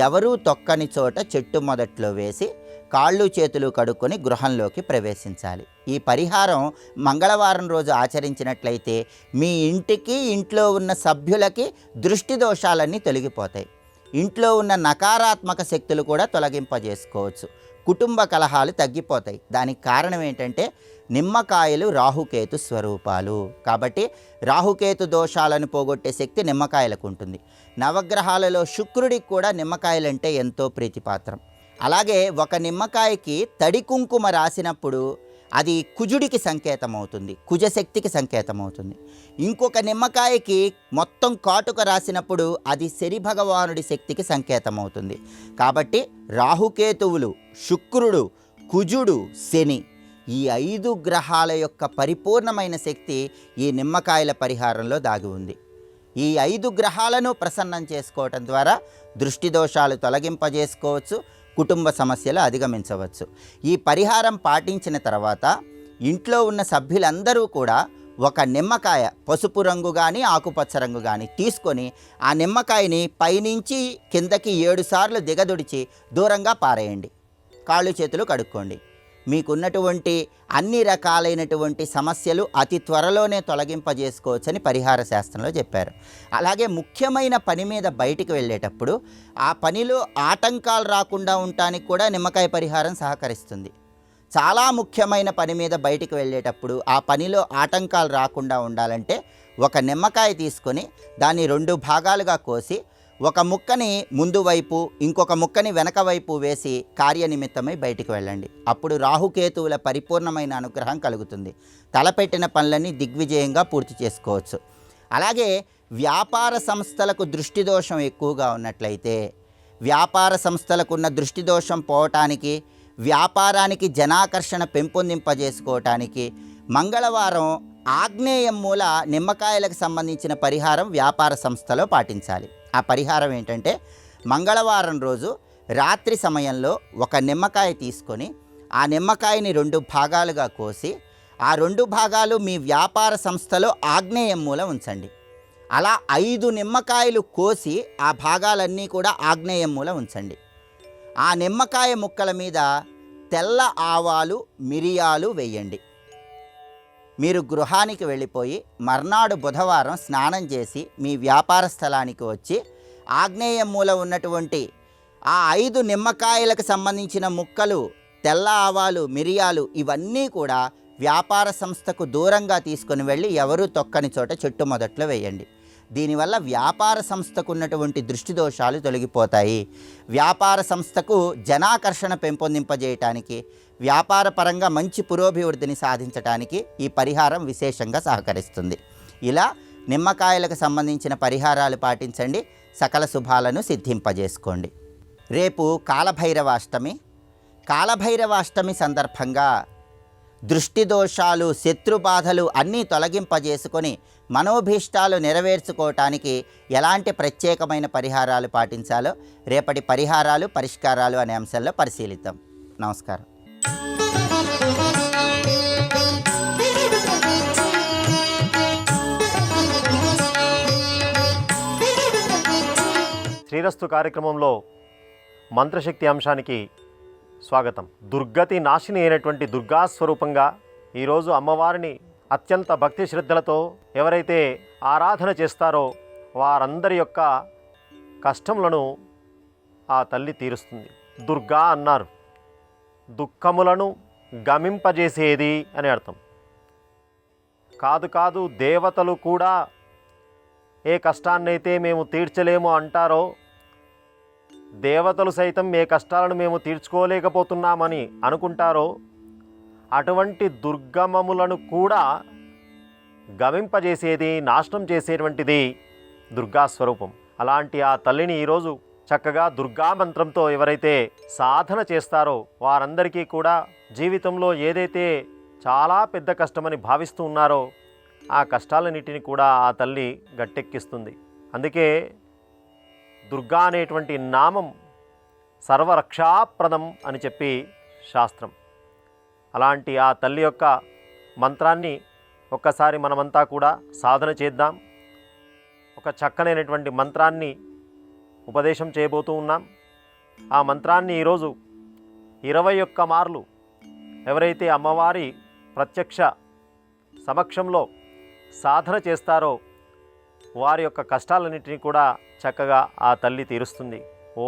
C: ఎవరూ తొక్కని చోట చెట్టు మొదట్లో వేసి కాళ్ళు చేతులు కడుక్కొని గృహంలోకి ప్రవేశించాలి. ఈ పరిహారం మంగళవారం రోజు ఆచరించినట్లయితే మీ ఇంటికి, ఇంట్లో ఉన్న సభ్యులకి దృష్టి దోషాలన్నీ తొలగిపోతాయి. ఇంట్లో ఉన్న నకారాత్మక శక్తులు కూడా తొలగింపజేసుకోవచ్చు. కుటుంబ కలహాలు తగ్గిపోతాయి. దానికి కారణం ఏంటంటే నిమ్మకాయలు రాహుకేతు స్వరూపాలు. కాబట్టి రాహుకేతు దోషాలను పోగొట్టే శక్తి నిమ్మకాయలకు ఉంటుంది. నవగ్రహాలలో శుక్రుడికి కూడా నిమ్మకాయలంటే ఎంతో ప్రీతిపాత్రం. అలాగే ఒక నిమ్మకాయకి తడి కుంకుమ రాసినప్పుడు అది కుజుడికి సంకేతం అవుతుంది, కుజశక్తికి సంకేతం అవుతుంది. ఇంకొక నిమ్మకాయకి మొత్తం కాటుక రాసినప్పుడు అది శని భగవానుడి శక్తికి సంకేతం అవుతుంది. కాబట్టి రాహుకేతువులు, శుక్రుడు, కుజుడు, శని, ఈ 5 గ్రహాల యొక్క పరిపూర్ణమైన శక్తి ఈ నిమ్మకాయల పరిహారంలో దాగి ఉంది. ఈ 5 గ్రహాలను ప్రసన్నం చేసుకోవటం ద్వారా దృష్టి దోషాలు తొలగింపజేసుకోవచ్చు, కుటుంబ సమస్యలు అధిగమించవచ్చు. ఈ పరిహారం పాటించిన తర్వాత ఇంట్లో ఉన్న సభ్యులందరూ కూడా ఒక నిమ్మకాయ, పసుపు రంగు కానీ ఆకుపచ్చ రంగు కానీ తీసుకొని ఆ నిమ్మకాయని పైనుంచి కిందకి 7 సార్లు దిగదుడిచి దూరంగా పారేయండి. కాళ్ళు చేతులు కడుక్కోండి. మీకున్నటువంటి అన్ని రకాలైనటువంటి సమస్యలు అతి త్వరలోనే తొలగింపజేసుకోవచ్చని పరిహార శాస్త్రంలో చెప్పారు. అలాగే ముఖ్యమైన పని మీద బయటికి వెళ్ళేటప్పుడు ఆ పనిలో ఆటంకాలు రాకుండా ఉండటానికి కూడా నిమ్మకాయ పరిహారం సహకరిస్తుంది. చాలా ముఖ్యమైన పని మీద బయటికి వెళ్ళేటప్పుడు ఆ పనిలో ఆటంకాలు రాకుండా ఉండాలంటే ఒక నిమ్మకాయ తీసుకొని దాన్ని 2 భాగాలుగా కోసి ఒక ముక్కని ముందు వైపు, ఇంకొక ముక్కని వెనక వైపు వేసి కార్యనిమిత్తమై బయటికి వెళ్ళండి. అప్పుడు రాహుకేతువుల పరిపూర్ణమైన అనుగ్రహం కలుగుతుంది. తలపెట్టిన పనులన్నీ దిగ్విజయంగా పూర్తి చేసుకోవచ్చు. అలాగే వ్యాపార సంస్థలకు దృష్టి దోషం ఎక్కువగా ఉన్నట్లయితే, వ్యాపార సంస్థలకు ఉన్న దృష్టి దోషం పోవటానికి, వ్యాపారానికి జనాకర్షణ పెంపొందింపజేసుకోవటానికి మంగళవారం ఆగ్నేయం మూల నిమ్మకాయలకు సంబంధించిన పరిహారం వ్యాపార సంస్థలో పాటించాలి. ఆ పరిహారం ఏంటంటే, మంగళవారం రోజు రాత్రి సమయంలో ఒక నిమ్మకాయ తీసుకొని ఆ నిమ్మకాయని 2 భాగాలుగా కోసి ఆ 2 భాగాలు మీ వ్యాపార సంస్థలో ఆగ్నేయం మూల ఉంచండి. అలా 5 నిమ్మకాయలు కోసి ఆ భాగాలన్నీ కూడా ఆగ్నేయం మూల ఉంచండి. ఆ నిమ్మకాయ ముక్కల మీద తెల్ల ఆవాలు, మిరియాలు వేయండి. మీరు గృహానికి వెళ్ళిపోయి మర్నాడు బుధవారం స్నానం చేసి మీ వ్యాపార స్థలానికి వచ్చి ఆగ్నేయం మూల ఉన్నటువంటి ఆ 5 నిమ్మకాయలకు సంబంధించిన ముక్కలు, తెల్ల ఆవాలు, మిరియాలు ఇవన్నీ కూడా వ్యాపార సంస్థకు దూరంగా తీసుకొని వెళ్ళి ఎవరూ తొక్కని చోట చెట్టు మొదట్లో వేయండి. దీనివల్ల వ్యాపార సంస్థకు ఉన్నటువంటి దృష్టి దోషాలు తొలగిపోతాయి. వ్యాపార సంస్థకు జనాకర్షణ పెంపొందింపజేయటానికి, వ్యాపార పరంగా మంచి పురోభివృద్ధిని సాధించడానికి ఈ పరిహారం విశేషంగా సహకరిస్తుంది. ఇలా నిమ్మకాయలకు సంబంధించిన పరిహారాలు పాటించండి, సకల శుభాలను సిద్ధింపజేసుకోండి. రేపు కాలభైరవాష్టమి. కాలభైరవాష్టమి సందర్భంగా దృష్టి దోషాలు, శత్రుబాధలు అన్నీ తొలగింపజేసుకొని మనోభీష్టాలు నెరవేర్చుకోవటానికి ఎలాంటి ప్రత్యేకమైన పరిహారాలు పాటించాలో రేపటి పరిహారాలు, పరిష్కారాలు అనే అంశంలో పరిశీలిద్దాం. నమస్కారం.
D: శ్రీరస్తు కార్యక్రమంలో మంత్రశక్తి అంశానికి స్వాగతం. దుర్గతి నాశిని అయినటువంటి దుర్గా స్వరూపంగా ఈరోజు అమ్మవారిని అత్యంత భక్తి శ్రద్ధలతో ఎవరైతే ఆరాధన చేస్తారో వారందరి యొక్క కష్టములను ఆ తల్లి తీరుస్తుంది. దుర్గా అన్నారు, దుఃఖములను గమింపజేసేది అని అర్థం. కాదు దేవతలు కూడా ఏ కష్టాన్నైతే మేము తీర్చలేము అంటారో, దేవతలు సైతం ఏ కష్టాలను మేము తీర్చుకోలేకపోతున్నామని అనుకుంటారో అటువంటి దుర్గమములను కూడా గమింపజేసేది, నాశనం చేసేటువంటిది దుర్గా స్వరూపం. అలాంటి ఆ తల్లిని ఈరోజు చక్కగా దుర్గా మంత్రంతో ఎవరైతే సాధన చేస్తారో వారందరికీ కూడా జీవితంలో ఏదైతే చాలా పెద్ద కష్టమని భావిస్తూ ఉన్నారో ఆ కష్టాలన్నిటిని కూడా ఆ తల్లి గట్టెక్కిస్తుంది. అందుకే దుర్గా అనేటువంటి నామం సర్వరక్షాప్రదం అని చెప్పి శాస్త్రం. అలాంటి ఆ తల్లి యొక్క మంత్రాన్ని ఒక్కసారి మనమంతా కూడా సాధన చేద్దాం. ఒక చక్కనైనటువంటి మంత్రాన్ని ఉపదేశం చేయబోతూ ఉన్నాం. ఆ మంత్రాన్ని ఈరోజు 21 మార్లు ఎవరైతే అమ్మవారి ప్రత్యక్ష సమక్షంలో సాధన చేస్తారో వారి యొక్క కష్టాలన్నింటినీ కూడా చక్కగా ఆ తల్లి తీరుస్తుంది.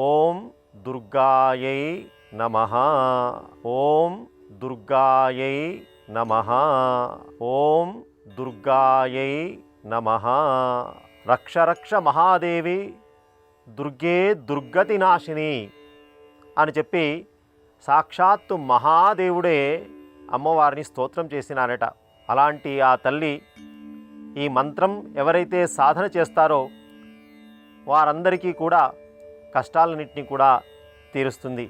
D: ఓం దుర్గాయై నమః. ఓం దుర్గాయై నమః. ఓం దుర్గాయై నమః. రక్ష రక్ష మహాదేవి దుర్గే దుర్గతి నాశిని అని చెప్పి సాక్షాత్తు మహాదేవుడే అమ్మవారిని స్తోత్రం చేసినారట. అలాంటి ఆ తల్లి ఈ మంత్రం ఎవరైతే సాధన చేస్తారో వారందరికీ కూడా కష్టాలన్నింటినీ కూడా తీరుస్తుంది.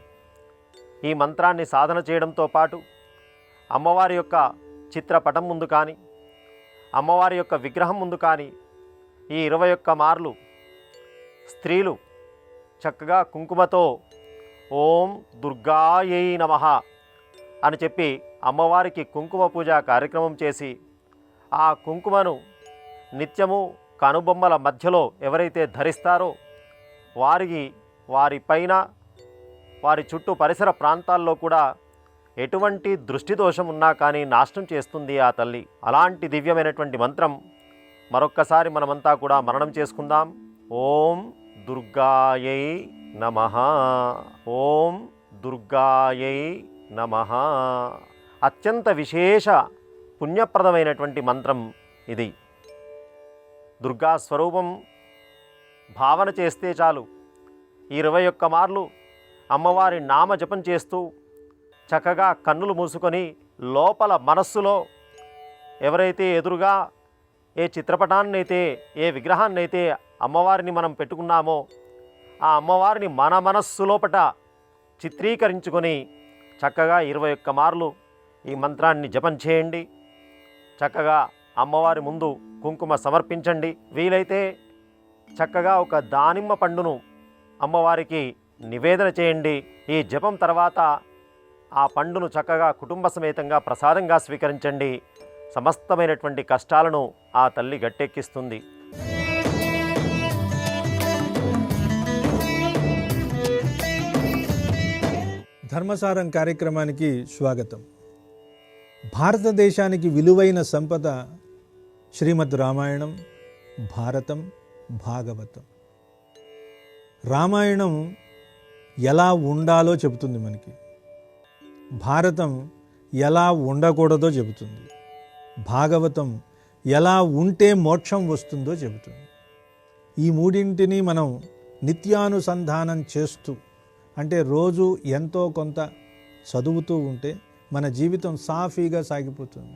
D: ఈ మంత్రాన్ని సాధన చేయడంతో పాటు అమ్మవారి యొక్క చిత్రపటం ముందు కానీ అమ్మవారి యొక్క విగ్రహం ముందు కానీ ఈ 21 మార్లు స్త్రీలు చక్కగా కుంకుమతో ఓం దుర్గాయై నమః అని చెప్పి అమ్మవారికి కుంకుమ పూజ కార్యక్రమం చేసి ఆ కుంకుమను నిత్యము కనుబొమ్మల మధ్యలో ఎవరైతే ధరిస్తారో వారి పైన వారి చుట్టూ పరిసర ప్రాంతాల్లో కూడా ఎటువంటి దృష్టి దోషం ఉన్నా కానీ నాశనం చేస్తుంది ఆ తల్లి. అలాంటి దివ్యమైనటువంటి మంత్రం మరొక్కసారి మనమంతా కూడా మననం చేసుకుందాం. ఓం దుర్గాయై నమః. ఓం దుర్గాయై నమః. అత్యంత విశేష పుణ్యప్రదమైనటువంటి మంత్రం ఇది. దుర్గా స్వరూపం భావన చేస్తే చాలు 21 మార్లు అమ్మవారి నామ జపం చేస్తూ చక్కగా కన్నులు మూసుకొని లోపల మనస్సులో ఎవరైతే ఎదురుగా ఏ చిత్రపటాన్నైతే ఏ విగ్రహాన్నైతే అమ్మవారిని మనం పెట్టుకున్నామో ఆ అమ్మవారిని మన మనస్సు లోపట చిత్రీకరించుకొని చక్కగా 21 మార్లు ఈ మంత్రాన్ని జపం చేయండి. చక్కగా అమ్మవారి ముందు కుంకుమ సమర్పించండి. వీలైతే చక్కగా ఒక దానిమ్మ పండును అమ్మవారికి నివేదన చేయండి. ఈ జపం తర్వాత ఆ పండును చక్కగా కుటుంబ సమేతంగా ప్రసాదంగా స్వీకరించండి. సమస్తమైనటువంటి కష్టాలను ఆ తల్లి గట్టెక్కిస్తుంది.
E: ధర్మసారం కార్యక్రమానికి స్వాగతం. భారతదేశానికి విలువైన సంపద శ్రీమద్ రామాయణం, భారతం, భాగవతం. రామాయణం ఎలా ఉండాలో చెబుతుంది మనకి, భారతం ఎలా ఉండకూడదో చెబుతుంది, భాగవతం ఎలా ఉంటే మోక్షం వస్తుందో చెబుతుంది. ఈ మూడింటిని మనం నిత్యానుసంధానం చేస్తూ అంటే రోజు ఎంతో కొంత చదువుతూ ఉంటే మన జీవితం సాఫీగా సాగిపోతుంది.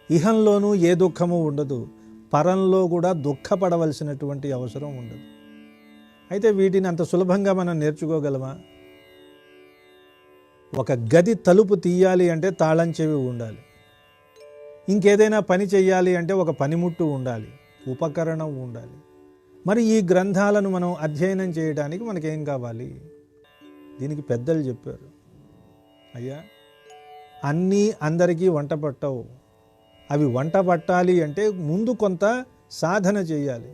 E: ఇహంలోనూ ఏ దుఃఖము ఉండదు, పరంలో కూడా దుఃఖపడవలసినటువంటి అవసరం ఉండదు. అయితే వీటిని అంత సులభంగా మనం నేర్చుకోగలమా? ఒక గది తలుపు తీయాలి అంటే తాళం చెవి ఉండాలి. ఇంకేదైనా పని చేయాలి అంటే ఒక పనిముట్టు ఉండాలి, ఉపకరణం ఉండాలి. మరి ఈ గ్రంథాలను మనం అధ్యయనం చేయడానికి మనకేం కావాలి? దీనికి పెద్దలు చెప్పారు, అయ్యా అన్నీ అందరికీ వంట పట్టవు. అవి వంట పట్టాలి అంటే ముందు కొంత సాధన చేయాలి.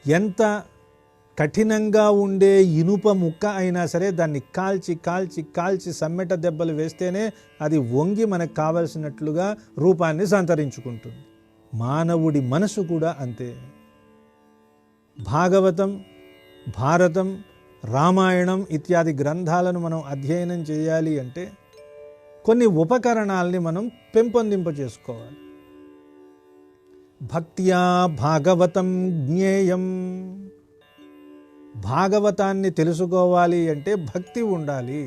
E: ఎంత కఠినంగా ఉండే ఇనుప ముక్క అయినా సరే దాన్ని కాల్చి కాల్చి కాల్చి సమ్మెట దెబ్బలు వేస్తేనే అది వంగి మనకు కావలసినట్లుగా రూపాన్ని సంతరించుకుంటుంది. మానవుడి మనసు కూడా అంతే. భాగవతం, భారతం, రామాయణం ఇత్యాది గ్రంథాలను మనం అధ్యయనం చేయాలి అంటే కొన్ని ఉపకరణాలని మనం పెంపొందింప చేసుకోవాలి. భక్త్యా భాగవతం జ్ఞేయం. భాగవతాన్ని తెలుసుకోవాలి అంటే భక్తి ఉండాలి.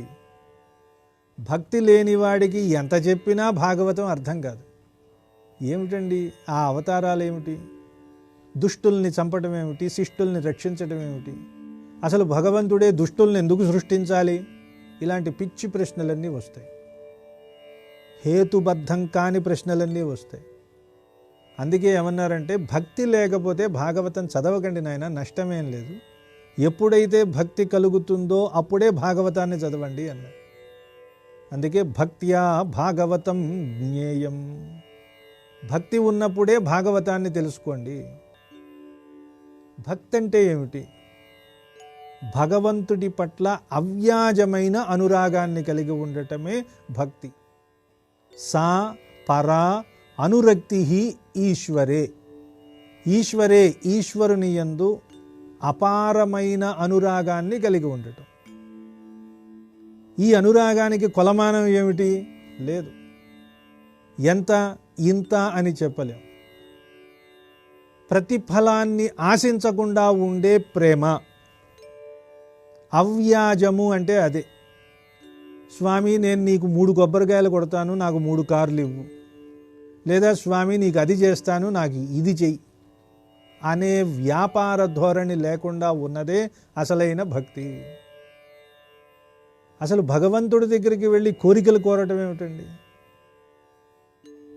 E: భక్తి లేని వాడికి ఎంత చెప్పినా భాగవతం అర్థం కాదు. ఏమిటండి ఆ అవతారాలు ఏమిటి? దుష్టుల్ని చంపడం ఏమిటి? శిష్టుల్ని రక్షించడం ఏమిటి? అసలు భగవంతుడే దుష్టుల్ని ఎందుకు సృష్టించాలి? ఇలాంటి పిచ్చి ప్రశ్నలన్నీ వస్తాయి. హేతుబద్ధం కాని ప్రశ్నలన్నీ వస్తాయి. అందుకే ఏమన్నారంటే భక్తి లేకపోతే భాగవతం చదవకండి నాయన, నష్టమేం లేదు. ఎప్పుడైతే భక్తి కలుగుతుందో అప్పుడే భాగవతాన్ని చదవండి అన్నారు. అందుకే భక్త్యా భాగవతం జ్ఞేయం. భక్తి ఉన్నప్పుడే భాగవతాన్ని తెలుసుకోండి. భక్తి అంటే ఏమిటి? భగవంతుడి పట్ల అవ్యాజమైన అనురాగాన్ని కలిగి ఉండటమే భక్తి. సా పరా అనురక్తి ఈశ్వరే. ఈశ్వరే, ఈశ్వరుని యందు అపారమైన అనురాగాన్ని కలిగి ఉండటం. ఈ అనురాగానికి కొలమానం ఏమిటి? లేదు. ఎంత, ఇంత అని చెప్పలేం. ప్రతిఫలాన్ని ఆశించకుండా ఉండే ప్రేమ. అవ్యాజము అంటే అదే. స్వామి నేను నీకు 3 కొబ్బరికాయలు కొడతాను, నాకు 3 కార్లు ఇవ్వు. లేదా స్వామి నీకు అది చేస్తాను, నాకు ఇది చెయ్యి అనే వ్యాపార ధోరణి లేకుండా ఉన్నదే అసలైన భక్తి. అసలు భగవంతుడి దగ్గరికి వెళ్ళి కోరికలు కోరటం ఏమిటండి?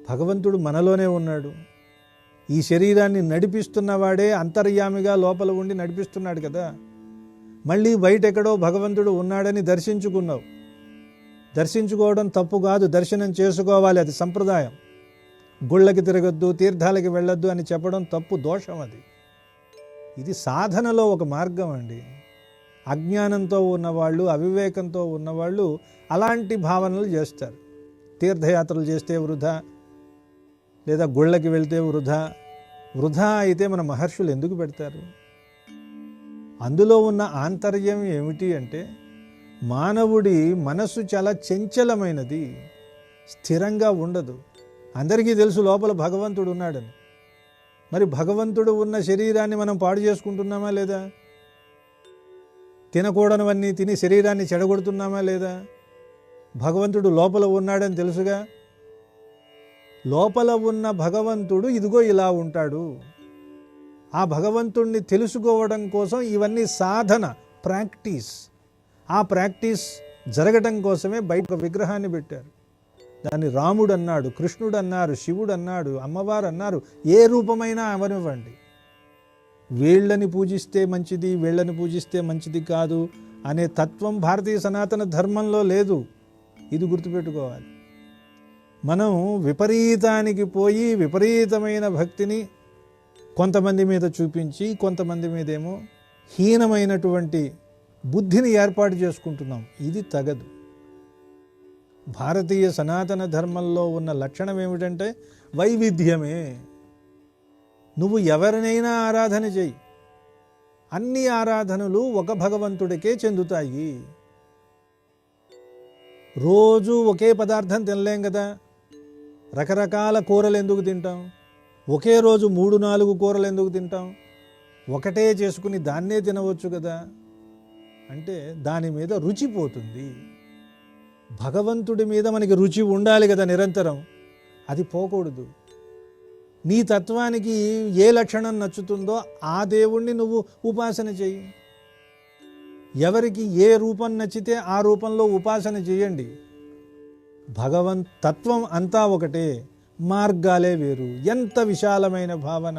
E: భగవంతుడు మనలోనే ఉన్నాడు. ఈ శరీరాన్ని నడిపిస్తున్నవాడే అంతర్యామిగా లోపల ఉండి నడిపిస్తున్నాడు కదా. మళ్ళీ బయట ఎక్కడో భగవంతుడు ఉన్నాడని దర్శించుకున్నావు. దర్శించుకోవడం తప్పు కాదు, దర్శనం చేసుకోవాలి, అది సంప్రదాయం. గుళ్ళకి తిరగొద్దు, తీర్థాలకి వెళ్ళొద్దు అని చెప్పడం తప్పు, దోషం అది. ఇది సాధనలో ఒక మార్గం అండి. అజ్ఞానంతో ఉన్నవాళ్ళు, అవివేకంతో ఉన్నవాళ్ళు అలాంటి భావనలు చేస్తారు. తీర్థయాత్రలు చేస్తే వృధా, లేదా గుళ్ళకి వెళ్తే వృధా. వృధా అయితే మన మహర్షులు ఎందుకు పెడతారు? అందులో ఉన్న ఆంతర్యం ఏమిటి అంటే, మానవుడి మనస్సు చాలా చంచలమైనది, స్థిరంగా ఉండదు. అందరికీ తెలుసు లోపల భగవంతుడు ఉన్నాడని. మరి భగవంతుడు ఉన్న శరీరాన్ని మనం పాడు చేసుకుంటున్నామా లేదా? తినకూడనివన్నీ తిని శరీరాన్ని చెడగొడుతున్నామా లేదా? భగవంతుడు లోపల ఉన్నాడని తెలుసుగా. లోపల ఉన్న భగవంతుడు ఇదిగో ఇలా ఉంటాడు. ఆ భగవంతుణ్ణి తెలుసుకోవడం కోసం ఇవన్నీ సాధన, ప్రాక్టీస్. ఆ ప్రాక్టీస్ జరగటం కోసమే బయట ఒక విగ్రహాన్ని పెట్టారు. దాన్ని రాముడు అన్నాడు, కృష్ణుడు అన్నారు, శివుడు అన్నాడు, అమ్మవారు అన్నారు. ఏ రూపమైనా అవనివ్వండి. వీళ్ళని పూజిస్తే మంచిది, వీళ్ళని పూజిస్తే మంచిది కాదు అనే తత్వం భారతీయ సనాతన ధర్మంలో లేదు. ఇది గుర్తుపెట్టుకోవాలి. మనం విపరీతానికి పోయి విపరీతమైన భక్తిని కొంతమంది మీద చూపించి, కొంతమంది మీదేమో హీనమైనటువంటి బుద్ధిని ఏర్పాటు చేసుకుంటున్నాం. ఇది తగదు. భారతీయ సనాతన ధర్మంలో ఉన్న లక్షణం ఏమిటంటే వైవిధ్యమే. నువ్వు ఎవరినైనా ఆరాధన చెయ్యి, అన్ని ఆరాధనలు ఒక భగవంతుడికే చెందుతాయి. రోజు ఒకే పదార్థం తినలేం కదా. రకరకాల కూరలు ఎందుకు తింటాం? ఒకే రోజు 3-4 కూరలు ఎందుకు తింటాం? ఒకటే చేసుకుని దాన్నే తినవచ్చు కదా. అంటే దాని మీద రుచి పోతుంది. భగవంతుడి మీద మనకి రుచి ఉండాలి కదా నిరంతరం. అది పోకూడదు. నీ తత్వానికి ఏ లక్షణం నచ్చుతుందో ఆ దేవుణ్ణి నువ్వు ఉపాసన చెయ్యి. ఎవరికి ఏ రూపం నచ్చితే ఆ రూపంలో ఉపాసన చేయండి. తత్వం అంతా ఒకటే, మార్గాలే వేరు. ఎంత విశాలమైన భావన!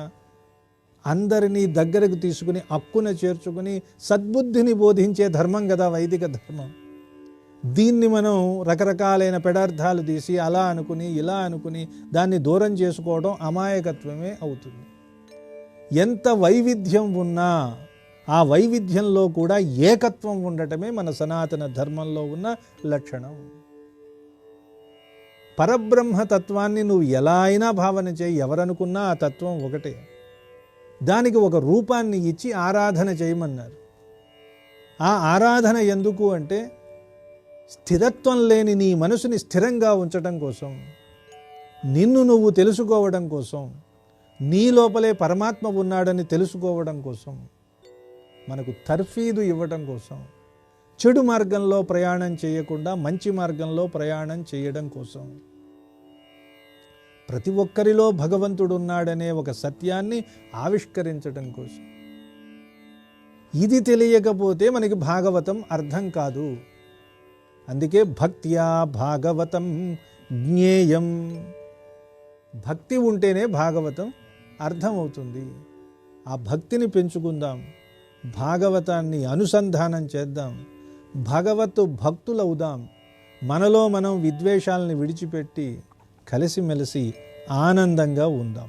E: అందరినీ దగ్గరకు తీసుకుని అక్కున చేర్చుకుని సద్బుద్ధిని బోధించే ధర్మం కదా వైదిక ధర్మం. దీన్ని మనం రకరకాలైన పెడార్థాలు తీసి అలా అనుకుని ఇలా అనుకుని దాన్ని దూరం చేసుకోవడం అమాయకత్వమే అవుతుంది. ఎంత వైవిధ్యం ఉన్నా ఆ వైవిధ్యంలో కూడా ఏకత్వం ఉండటమే మన సనాతన ధర్మంలో ఉన్న లక్షణం. పరబ్రహ్మ తత్వాన్ని నువ్వు ఎలా అయినా భావన చేయి, ఎవరనుకున్నా ఆ తత్వం ఒకటే. దానికి ఒక రూపాన్ని ఇచ్చి ఆరాధన చేయమన్నారు. ఆ ఆరాధన ఎందుకు అంటే స్థిరత్వం లేని నీ మనసుని స్థిరంగా ఉంచటం కోసం, నిన్ను నువ్వు తెలుసుకోవడం కోసం, నీ లోపలే పరమాత్మ ఉన్నాడని తెలుసుకోవడం కోసం, మనకు తర్ఫీదు ఇవ్వడం కోసం, చెడు మార్గంలో ప్రయాణం చేయకుండా మంచి మార్గంలో ప్రయాణం చేయడం కోసం, ప్రతి ఒక్కరిలో భగవంతుడు ఉన్నాడనే ఒక సత్యాన్ని ఆవిష్కరించడం కోసం. ఇది తెలియకపోతే మనకి భాగవతం అర్థం కాదు. అందుకే భక్త్యా భాగవతం జ్ఞేయం. భక్తి ఉంటేనే భాగవతం అర్థమవుతుంది. ఆ భక్తిని పెంచుకుందాం, భాగవతాన్ని అనుసంధానం చేద్దాం, భగవత్ భక్తులవుదాం. మనలో మనం విద్వేషాలని విడిచిపెట్టి కలిసిమెలిసి ఆనందంగా ఉందాం.